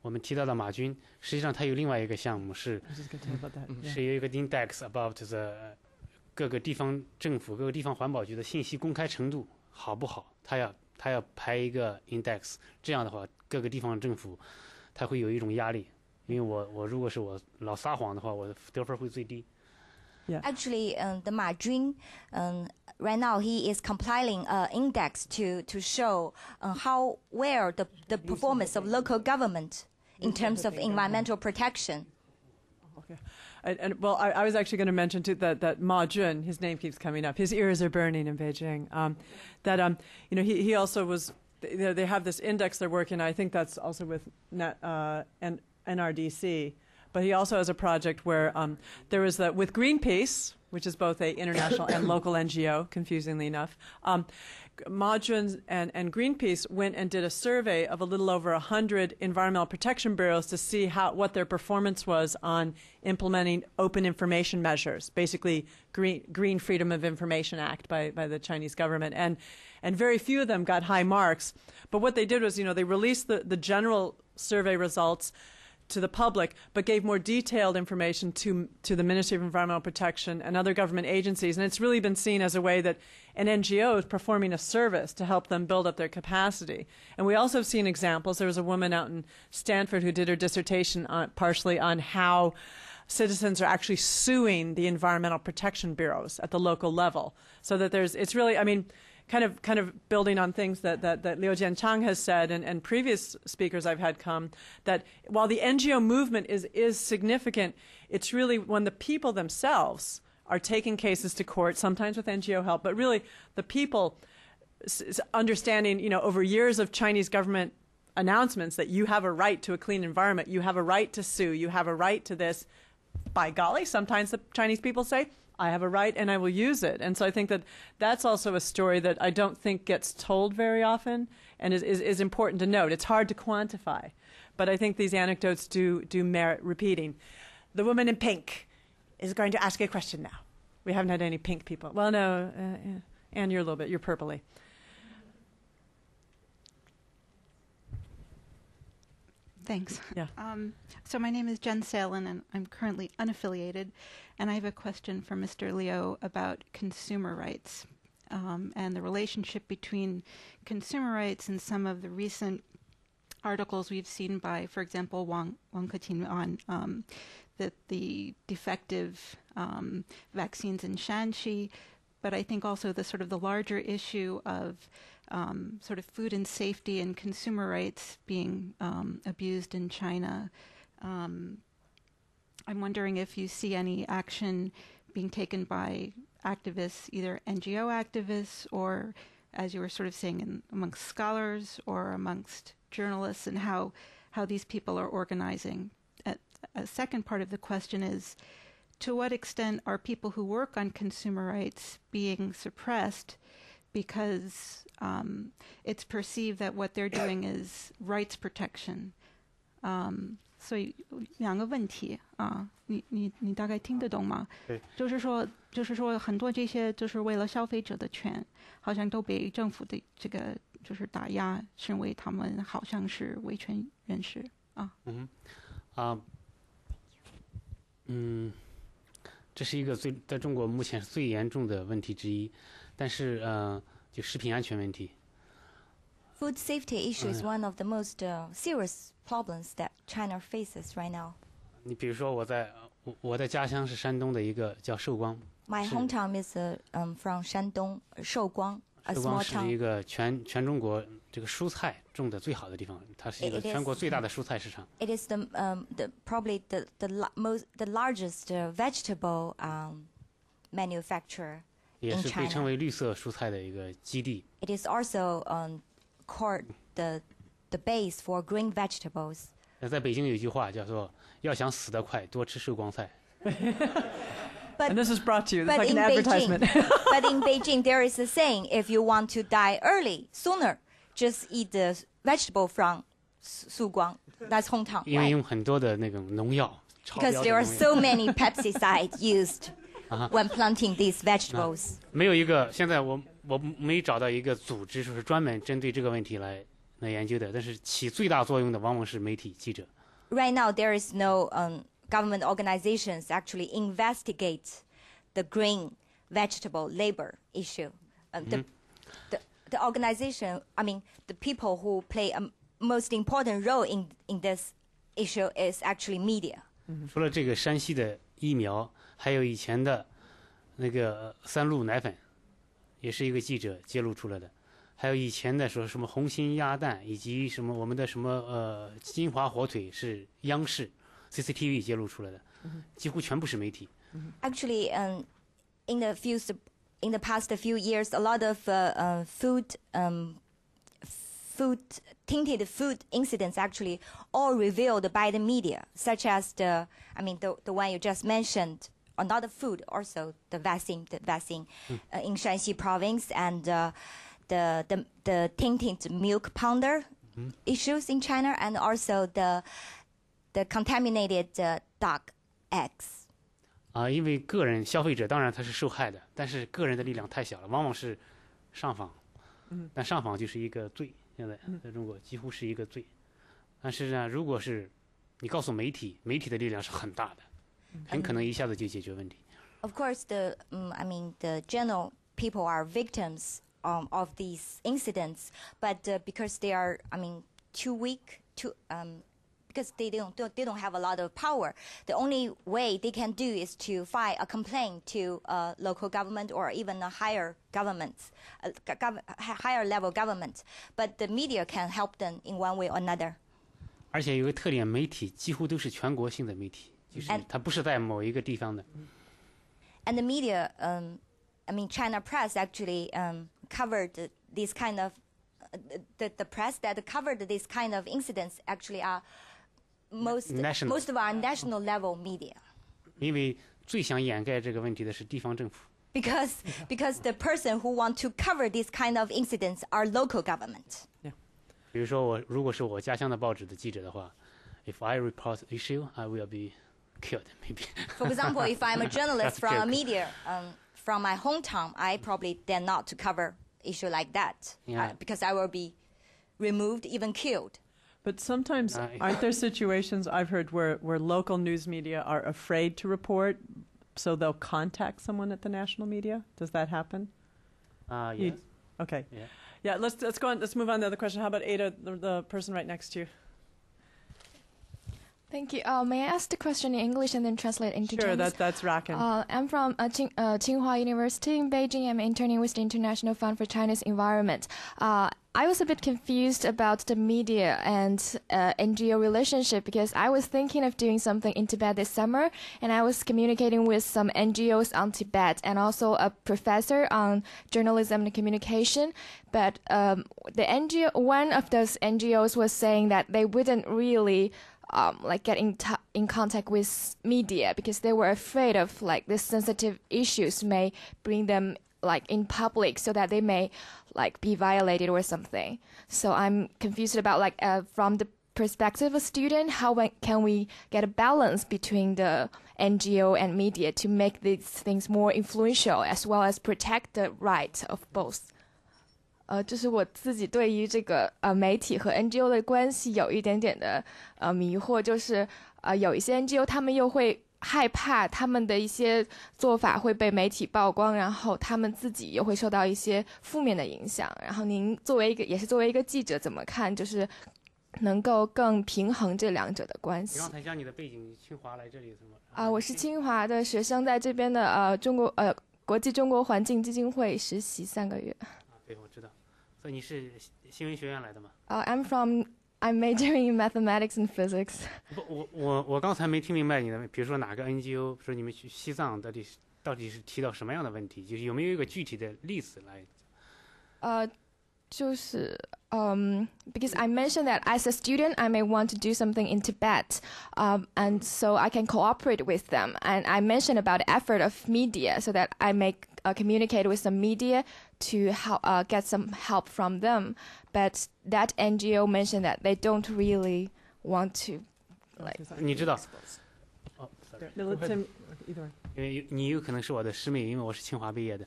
我们提到的马军，实际上它有另外一个项目是有一个 index about the 各个地方政府、各个地方环保局的信息公开程度好不好？他要排一个 index， 这样的话，各个地方政府他会有一种压力，因为我如果是我老撒谎的话，我的得分会最低。Yeah. Actually, the Ma Jun, right now he is compiling an index to show where the performance of local government in terms of environmental protection. Okay. And well, I was actually going to mention too that Ma Jun, his name keeps coming up. His ears are burning in Beijing. He also was. They have this index they're working on. I think that's also with NRDC. But he also has a project where there was with Greenpeace, which is both a international and local NGO, confusingly enough. Ma Jun and Greenpeace went and did a survey of a little over 100 environmental protection bureaus to see what their performance was on implementing open information measures, basically Green Freedom of Information Act by the Chinese government. And very few of them got high marks. But what they did was, they released the general survey results to the public, but gave more detailed information to the Ministry of Environmental Protection and other government agencies. And it's really been seen as a way that an NGO is performing a service to help them build up their capacity. And we also have seen examples. There was a woman out in Stanford who did her dissertation partially on how citizens are actually suing the environmental protection bureaus at the local level. So that it's really, kind of building on things that Jiangqiang has said and previous speakers I've had come, that while the NGO movement is significant, it's really when the people themselves are taking cases to court, sometimes with NGO help, but really the people understanding, over years of Chinese government announcements that you have a right to a clean environment, you have a right to sue, you have a right to this. By golly, sometimes the Chinese people say, I have a right and I will use it. And so I think that's also a story that I don't think gets told very often and is important to note. It's hard to quantify, but I think these anecdotes do merit repeating. The woman in pink is going to ask a question now. We haven't had any pink people. Well, no, Anne, you're a little bit, you're purpley. Thanks. Yeah. So my name is Jen Salen, and I'm currently unaffiliated. And I have a question for Mr. Liu about consumer rights and the relationship between consumer rights and some of the recent articles we've seen by, for example, Wang Keqin on the defective vaccines in Shanxi. But I think also the sort of the larger issue of sort of food and safety and consumer rights being abused in China. I'm wondering if you see any action being taken by activists, either NGO activists or, as you were sort of saying, amongst scholars or amongst journalists, and how these people are organizing. A second part of the question is, to what extent are people who work on consumer rights being suppressed because it's perceived that what they're doing is rights protection? 所以两个问题啊，你大概听得懂吗？对，就是说很多这些就是为了消费者的权，好像都被政府的这个就是打压，认为他们好像是维权人士啊。这是一个在中国目前最严重的问题之一，但是就食品安全问题。Food safety issue is one of the most serious problems that China faces right now. 你比如说我在家乡是山东的一个叫寿光。My hometown is from Shandong, 寿光 a 寿 small 光是 town. 一个全中国这个蔬菜种的最好的地方，它是一个 It is- 全国最大的蔬菜市场。 It is probably the largest vegetable manufacturer 也 in 是被称 China. 为绿色蔬菜的一个基地。 It is also called the base for green vegetables. 那在北京有一句话叫做“要想死得快，多吃寿光菜 But And this is brought to you. It's But like an in advertisement. but in Beijing, there is a saying: if you want to die early, sooner, just eat the vegetable from Suguang. That's ”，hometown, 因为 right? 用很多的那种农药，超 Because 标 there 的 are 农药。 so many pesticides used 啊 when planting these vegetables. 没有一个，现在我没找到一个组织说是专门针对这个问题来研究的，但是起最大作用的往往是媒体记者。 Right now, there is no government organizations actually investigate the green vegetable labor issue. The organization, I mean, the people who play a most important role in this issue is actually media. 除了这个山西的疫苗，还有以前的那个三鹿奶粉，也是一个记者揭露出来的。还有以前的说什么红心鸭蛋，以及什么我们的什么金华火腿是央视 CCTV 揭露出来的，几乎全部是媒体。 Actually, in the past few years, a lot of tainted food incidents actually all revealed by the media, such as the one you just mentioned, or not the food, also the vaccine in Shanxi province, and the tainted milk powder issues in China, and also the contaminated dog eggs. 因为个人消费者当然他是受害的，但是个人的力量太小了，往往是上访，但上访就是一个罪，现在在中国几乎是一个罪。但是呢，如果是你告诉媒体，媒体的力量是很大的，很可能一下子就解决问题。 Of course, the general people are victims of these incidents, but because they are, too weak to because they don't have a lot of power. The only way they can do is to file a complaint to local government or even a higher government, higher level government. But the media can help them in one way or another. 而且有个特点，媒体几乎都是全国性的媒体，就是它不是在某一个地方的。And the media, China press actually covered this kind of the press that covered this kind of incidents actually are most of our national level media. 因为最想掩盖这个问题的是地方政府。 Because the person who want to cover this kind of incidents are local government. 比如说如果是我家乡的报纸的记者的话 ，if I report the issue, I will be killed, maybe. For example, if I'm a journalist from a media from my hometown, I probably dare not to cover issue like that, because I will be removed, even killed. But sometimes, aren't there situations I've heard where local news media are afraid to report, so they'll contact someone at the national media? Does that happen? Yes. Okay. Yeah. Let's go on. Let's move on to the other question. How about Ada, the person right next to you? Thank you. May I ask the question in English and then translate into Chinese? Chinese? Sure, that's rocking. I'm from Tsinghua University in Beijing. I'm interning with the International Fund for China's Environment. I was a bit confused about the media and NGO relationship because I was thinking of doing something in Tibet this summer, and I was communicating with some NGOs on Tibet and also a professor on journalism and communication. But one of those NGOs was saying that they wouldn't really get in contact with media because they were afraid of these sensitive issues may bring them in public so that they may be violated or something. So I'm confused about from the perspective of a student, how can we get a balance between the NGO and media to make these things more influential as well as protect the rights of both? 就是我自己对于这个媒体和 NGO 的关系有一点点的迷惑，就是有一些 NGO 他们又会害怕他们的一些做法会被媒体曝光，然后他们自己又会受到一些负面的影响。然后您作为一个记者怎么看，就是能够更平衡这两者的关系？你刚才讲你的背景，清华来这里什么？我是清华的学生，在这边的国际中国环境基金会实习3个月。对，我所以你是新闻学院来的吗？ I'm majoring in mathematics and physics. 不，我刚才没听明白你的，比如说哪个 NGO 说你们去西藏到底是提到什么样的问题？就是有没有一个具体的例子来？Because I mentioned that as a student, I may want to do something in Tibet, and so I can cooperate with them. And I mentioned about the effort of media, so that I may communicate with some media to get some help from them. But that NGO mentioned that they don't really want to, like. 你知道？哦 Let Tim, either way. 因为你有可能是我的师妹，因为我是清华毕业的。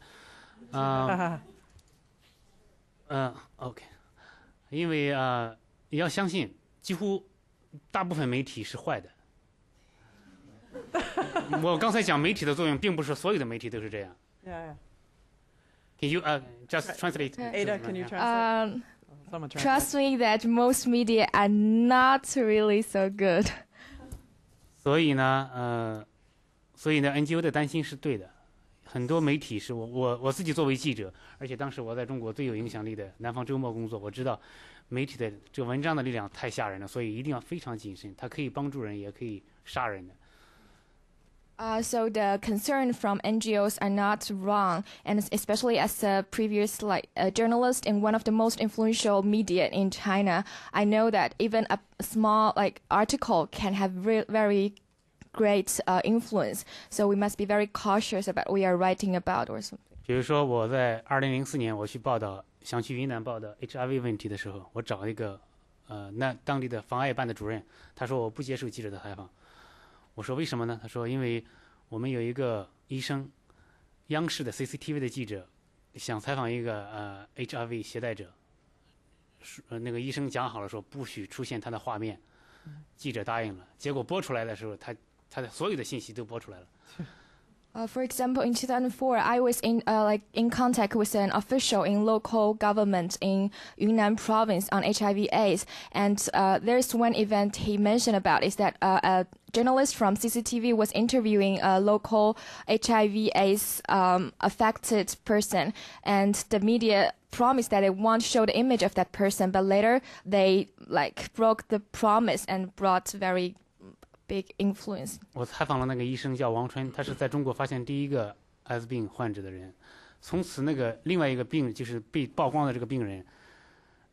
OK， 因为你要相信，几乎大部分媒体是坏的。我刚才讲媒体的作用，并不是所有的媒体都是这样。Yeah. Can you just translate? Ada, can you translate? Someone translate. Trust me that most media are not really so good. 所以呢，NGO 的担心是对的。很多媒体是我自己作为记者，而且当时我在中国最有影响力的南方周末工作，我知道媒体的这个文章的力量太吓人了，所以一定要非常谨慎。它可以帮助人，也可以杀人的。So the concern from NGOs are not wrong, and especially as a previous journalist in one of the most influential media in China, I know that even a small article can have very great influence. So we must be very cautious about what we are writing about or something. 比如说我在2004年我想去云南报道 HIV 问题的时候，我找一个那当地的防癌办的主任，他说我不接受记者的采访。我说为什么呢？他说因为我们有一个医生，央视的 CCTV 的记者想采访一个HIV 携带者，那个医生讲好了说不许出现他的画面，记者答应了，结果播出来的时候，他的所有的信息都播出来了。For example, in 2004, I was in contact with an official in local government in Yunnan province on HIV/AIDS, and there's one event he mentioned about is that a journalist from CCTV was interviewing a local HIV/AIDS affected person, and the media promised that they won't show the image of that person, but later they broke the promise and brought very big influence. 我采访了那个医生叫王春，他是在中国发现第一个艾滋病患者的人。从此，那个另外一个就是被曝光的这个病人，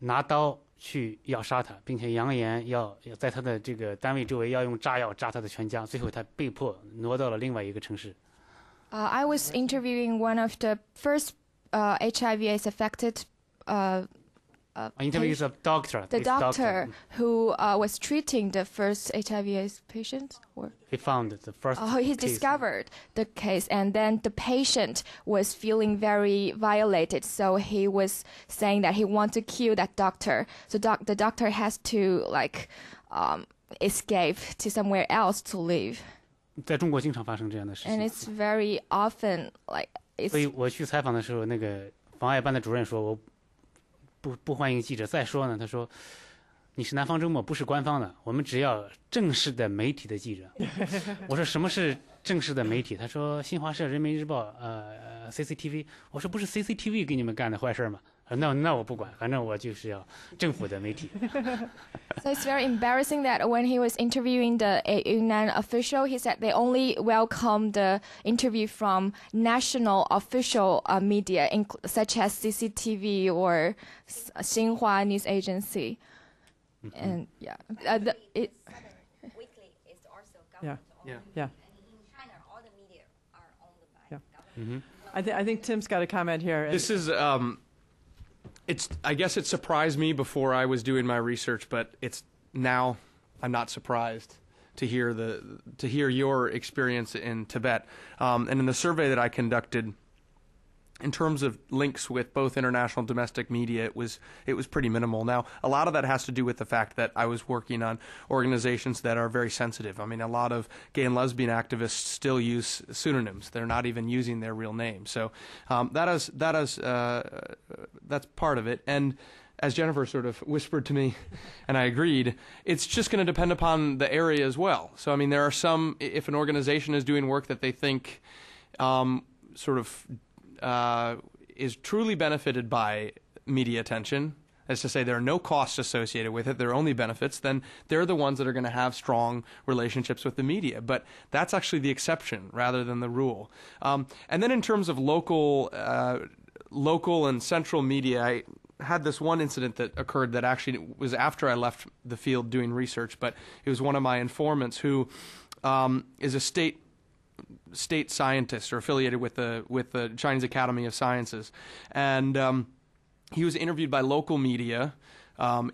拿刀去要杀他，并且扬言要在他的这个单位周围要用炸药炸他的全家。最后，他被迫挪到了另外一个城市。I was interviewing one of the first HIV/AIDS affected. Interview is a doctor. The doctor who was treating the first HIV/AIDS patient, or he found the first. He discovered the case, and then the patient was feeling very violated. So he was saying that he wants to kill that doctor. So the doctor has to escape to somewhere else to live. 在中国经常发生这样的事情。And it's very often it's. 所以我去采访的时候，那个防癌办的主任说我。不欢迎记者。再说呢，他说你是南方周末，不是官方的，我们只要正式的媒体的记者。我说什么是正式的媒体？他说新华社、人民日报、CCTV。我说不是 CCTV 给你们干的坏事吗？那我不管，反正我就是要政府的媒体。So it's very embarrassing that when he was interviewing the Yunnan official, he said they only welcome the interview from national official media, such as CCTV or Xinhua News Agency. And weekly is also government. Yeah. In China, all the media are owned by government. I think Tim's got a comment here. This is I guess it surprised me before I was doing my research, but it's now I'm not surprised to hear your experience in Tibet. And in the survey that I conducted, in terms of links with both international and domestic media, it was pretty minimal. Now, a lot of that has to do with the fact that I was working on organizations that are very sensitive. I mean, a lot of gay and lesbian activists still use pseudonyms. They're not even using their real name. So that's part of it. And as Jennifer sort of whispered to me, and I agreed, it's just going to depend upon the area as well. So, I mean, there are some, if an organization is doing work that they think is truly benefited by media attention, as to say there are no costs associated with it, there are only benefits, then they're the ones that are going to have strong relationships with the media. But that's actually the exception rather than the rule. And then in terms of local and central media, I had this one incident that occurred that actually was after I left the field doing research, but it was one of my informants who is a state scientist or affiliated with the Chinese Academy of Sciences, and he was interviewed by local media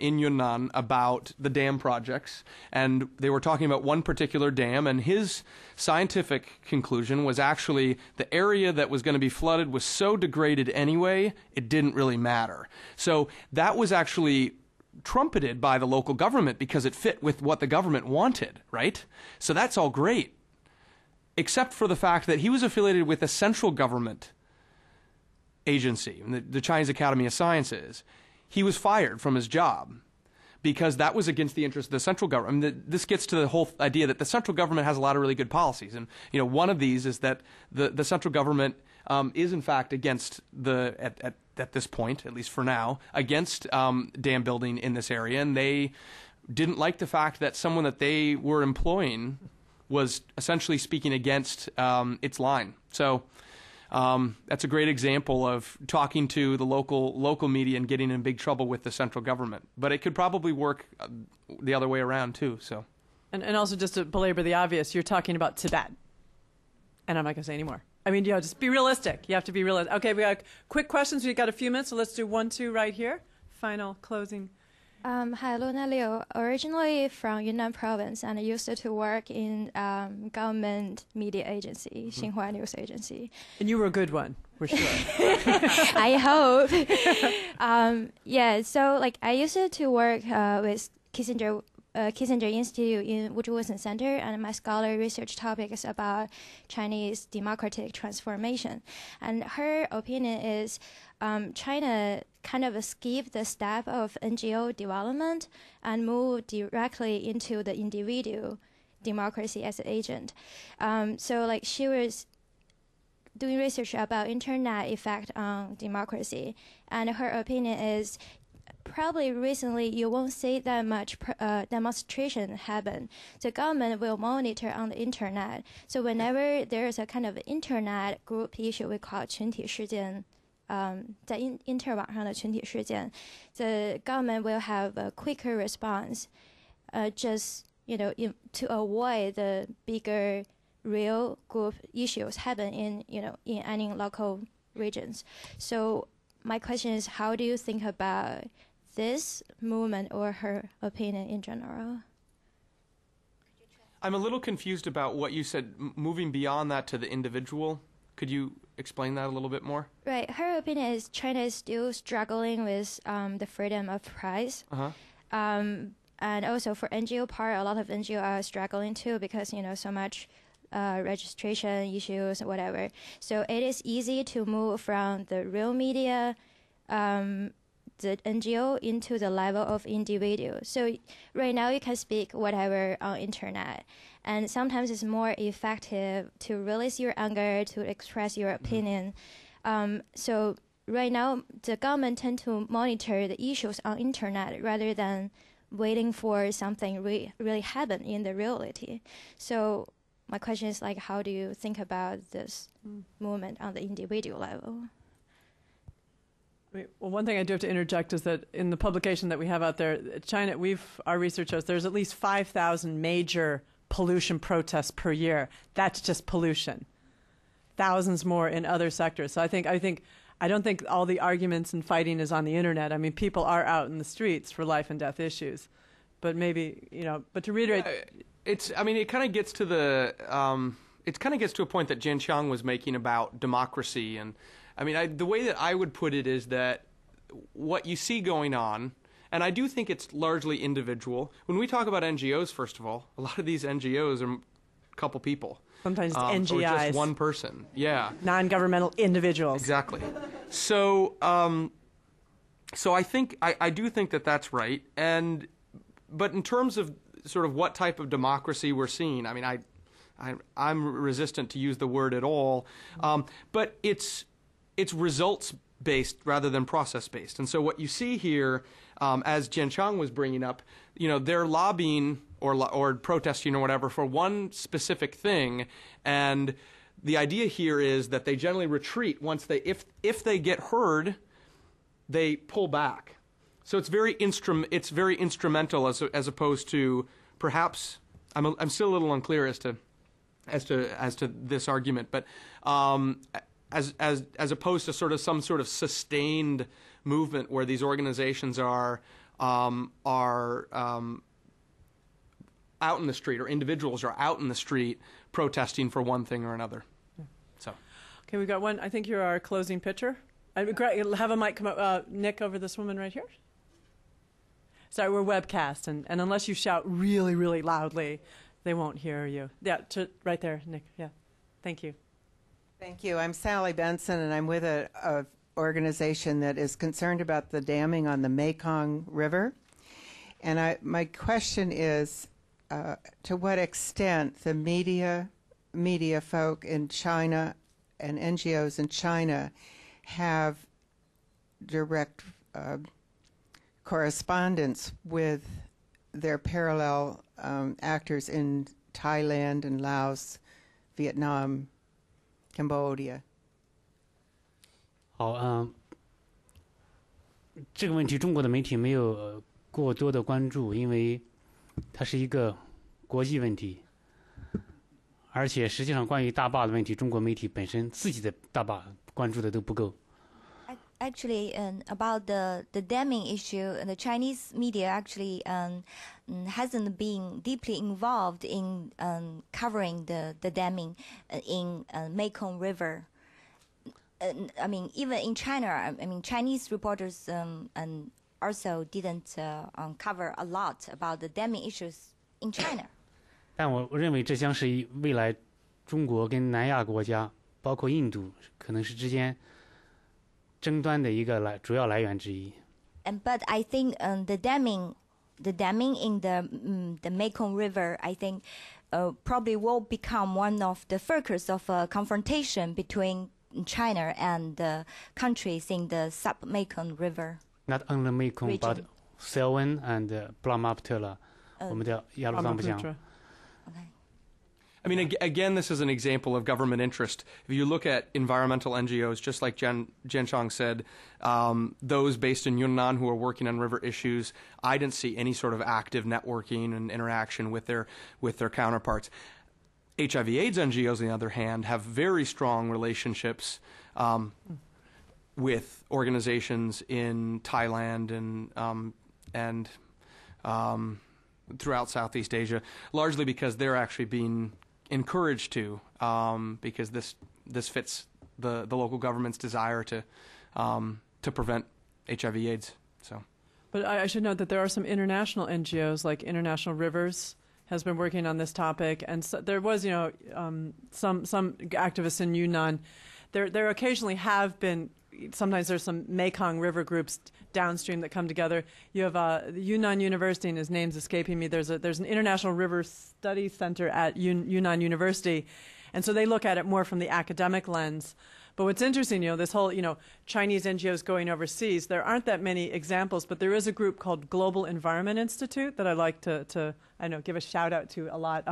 in Yunnan about the dam projects, and they were talking about one particular dam, and his scientific conclusion was actually the area that was going to be flooded was so degraded anyway, it didn't really matter. So that was actually trumpeted by the local government because it fit with what the government wanted, right? So that's all great, except for the fact that he was affiliated with a central government agency, the Chinese Academy of Sciences. He was fired from his job because that was against the interest of the central government. I mean, this gets to the whole idea that the central government has a lot of really good policies, and one of these is that the central government is in fact against at this point, at least for now, against dam building in this area, and they didn't like the fact that someone that they were employing was essentially speaking against its line. So that's a great example of talking to the local media and getting in big trouble with the central government. But it could probably work the other way around too. So, and also just to belabor the obvious, you're talking about Tibet, and I'm not going to say any more. I mean, just be realistic. You have to be realistic. Okay, we got quick questions. We've got a few minutes, so let's do 1, 2 right here. Final closing. Hi, Luna Liu. Originally from Yunnan province, and I used to work in government media agency, Xinhua News Agency. And you were a good one, for sure. I hope. So I used to work with Kissinger Institute in Woodrow Wilson Center, and my scholarly research topic is about Chinese democratic transformation. And her opinion is China kind of skipped the step of NGO development and moved directly into the individual democracy as an agent. She was doing research about internet effect on democracy, and her opinion is probably recently you won't see that much demonstration happen. The government will monitor on the internet. So whenever there is a kind of internet group issue, we call it 群体事件，在 inter 网上的群体事件, the government will have a quicker response, to avoid the bigger real group issues happen in any local regions. So my question is, how do you think about this movement or her opinion in general? I'm a little confused about what you said, moving beyond that to the individual. Could you explain that a little bit more? Right. Her opinion is China is still struggling with the freedom of press. And also for NGO part, a lot of NGO are struggling too because, so much registration issues, whatever. So it is easy to move from the real media, the NGO, into the level of individual. So right now you can speak whatever on internet, and sometimes it's more effective to release your anger, to express your opinion. So right now the government tend to monitor the issues on internet rather than waiting for something really happen in the reality. So my question is how do you think about this movement on the individual level? Well, one thing I do have to interject is that in the publication that we have out there, China, our research shows there's at least 5,000 major pollution protests per year. That's just pollution. Thousands more in other sectors. So I don't think all the arguments and fighting is on the internet. I mean, people are out in the streets for life and death issues. But maybe, but to reiterate, it kind of gets to a point that Jiangqiang was making about democracy. And the way that I would put it is that what you see going on, and I do think it's largely individual. When we talk about NGOs, first of all, a lot of these NGOs are a couple people. Sometimes it's NGIs. Or just one person, yeah. Non-governmental individuals. Exactly. So I do think that that's right. But in terms of sort of what type of democracy we're seeing, I'm resistant to use the word at all. But it's results based rather than process based. And so what you see here, as Jiangqiang was bringing up, they're lobbying or protesting or whatever for one specific thing, and the idea here is that they generally retreat once if they get heard, they pull back. So it's very instrumental as opposed to perhaps I'm still a little unclear as to this argument, but as opposed to some sort of sustained movement where these organizations are out in the street, or individuals are out in the street protesting for one thing or another. So, okay, we've got one. I think you're our closing pitcher. Have a mic come up, Nick, over this woman right here. Sorry, we're webcast, and unless you shout really, really loudly, they won't hear you. Yeah, right there, Nick. Yeah, thank you. Thank you. I'm Sally Benson, and I'm with a organization that is concerned about the damming on the Mekong River. And my question is, to what extent the media folk in China and NGOs in China have direct correspondence with their parallel actors in Thailand and Laos, Vietnam, Cambodia. 好，这个问题中国的媒体没有过多的关注，因为它是一个国际问题，而且实际上关于大坝的问题，中国媒体本身自己的大坝关注的都不够。Actually, about the damming issue, the Chinese media actually hasn't been deeply involved in covering the damming in Mekong River. I mean, even in China, Chinese reporters also didn't cover a lot about the damming issues in China. 但我认为这将是未来中国跟南亚国家，包括印度，可能是之间争端的一个主要来源之一。But I think the damming in the Mekong River, I think, probably will become one of the focus of a confrontation between China and the countries in the sub-Mekong River. Not only Mekong, but Salween and Brahmaputra, 我们的雅鲁藏布江。Okay. I mean, again, this is an example of government interest. If you look at environmental NGOs, just like Jiangqiang said, those based in Yunnan who are working on river issues, I didn't see any sort of active networking and interaction with their counterparts. HIV/AIDS NGOs, on the other hand, have very strong relationships with organizations in Thailand and throughout Southeast Asia, largely because they're actually being encouraged to, because this fits the local government's desire to prevent HIV/AIDS. So, but I should note that there are some international NGOs, like International Rivers has been working on this topic, and so there was, some activists in Yunnan. There occasionally have been. Sometimes there's some Mekong River groups downstream that come together. You have Yunnan University, and his name's escaping me. There's an International River Study Center at Yunnan University, and so they look at it more from the academic lens. But what's interesting, this whole, Chinese NGOs going overseas, there aren't that many examples, but there is a group called Global Environment Institute that I like to give a shout out to a lot.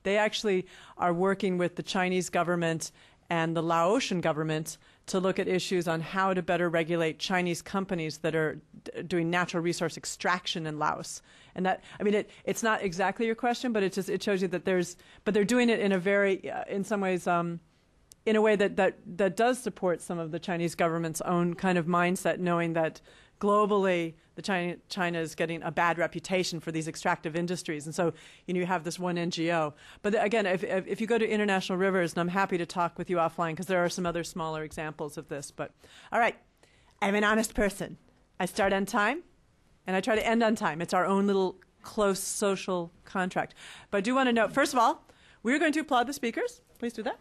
They actually are working with the Chinese government and the Laotian government to look at issues on how to better regulate Chinese companies that are doing natural resource extraction in Laos. And that, it's not exactly your question, but it shows you that but they're doing it in a very, in some ways, in a way that does support some of the Chinese government's own kind of mindset, knowing that globally China is getting a bad reputation for these extractive industries. And so, you have this one NGO. But again, if you go to International Rivers, and I'm happy to talk with you offline because there are some other smaller examples of this. But all right, I'm an honest person. I start on time and I try to end on time. It's our own little close social contract. But I do want to note, first of all, we're going to applaud the speakers. Please do that.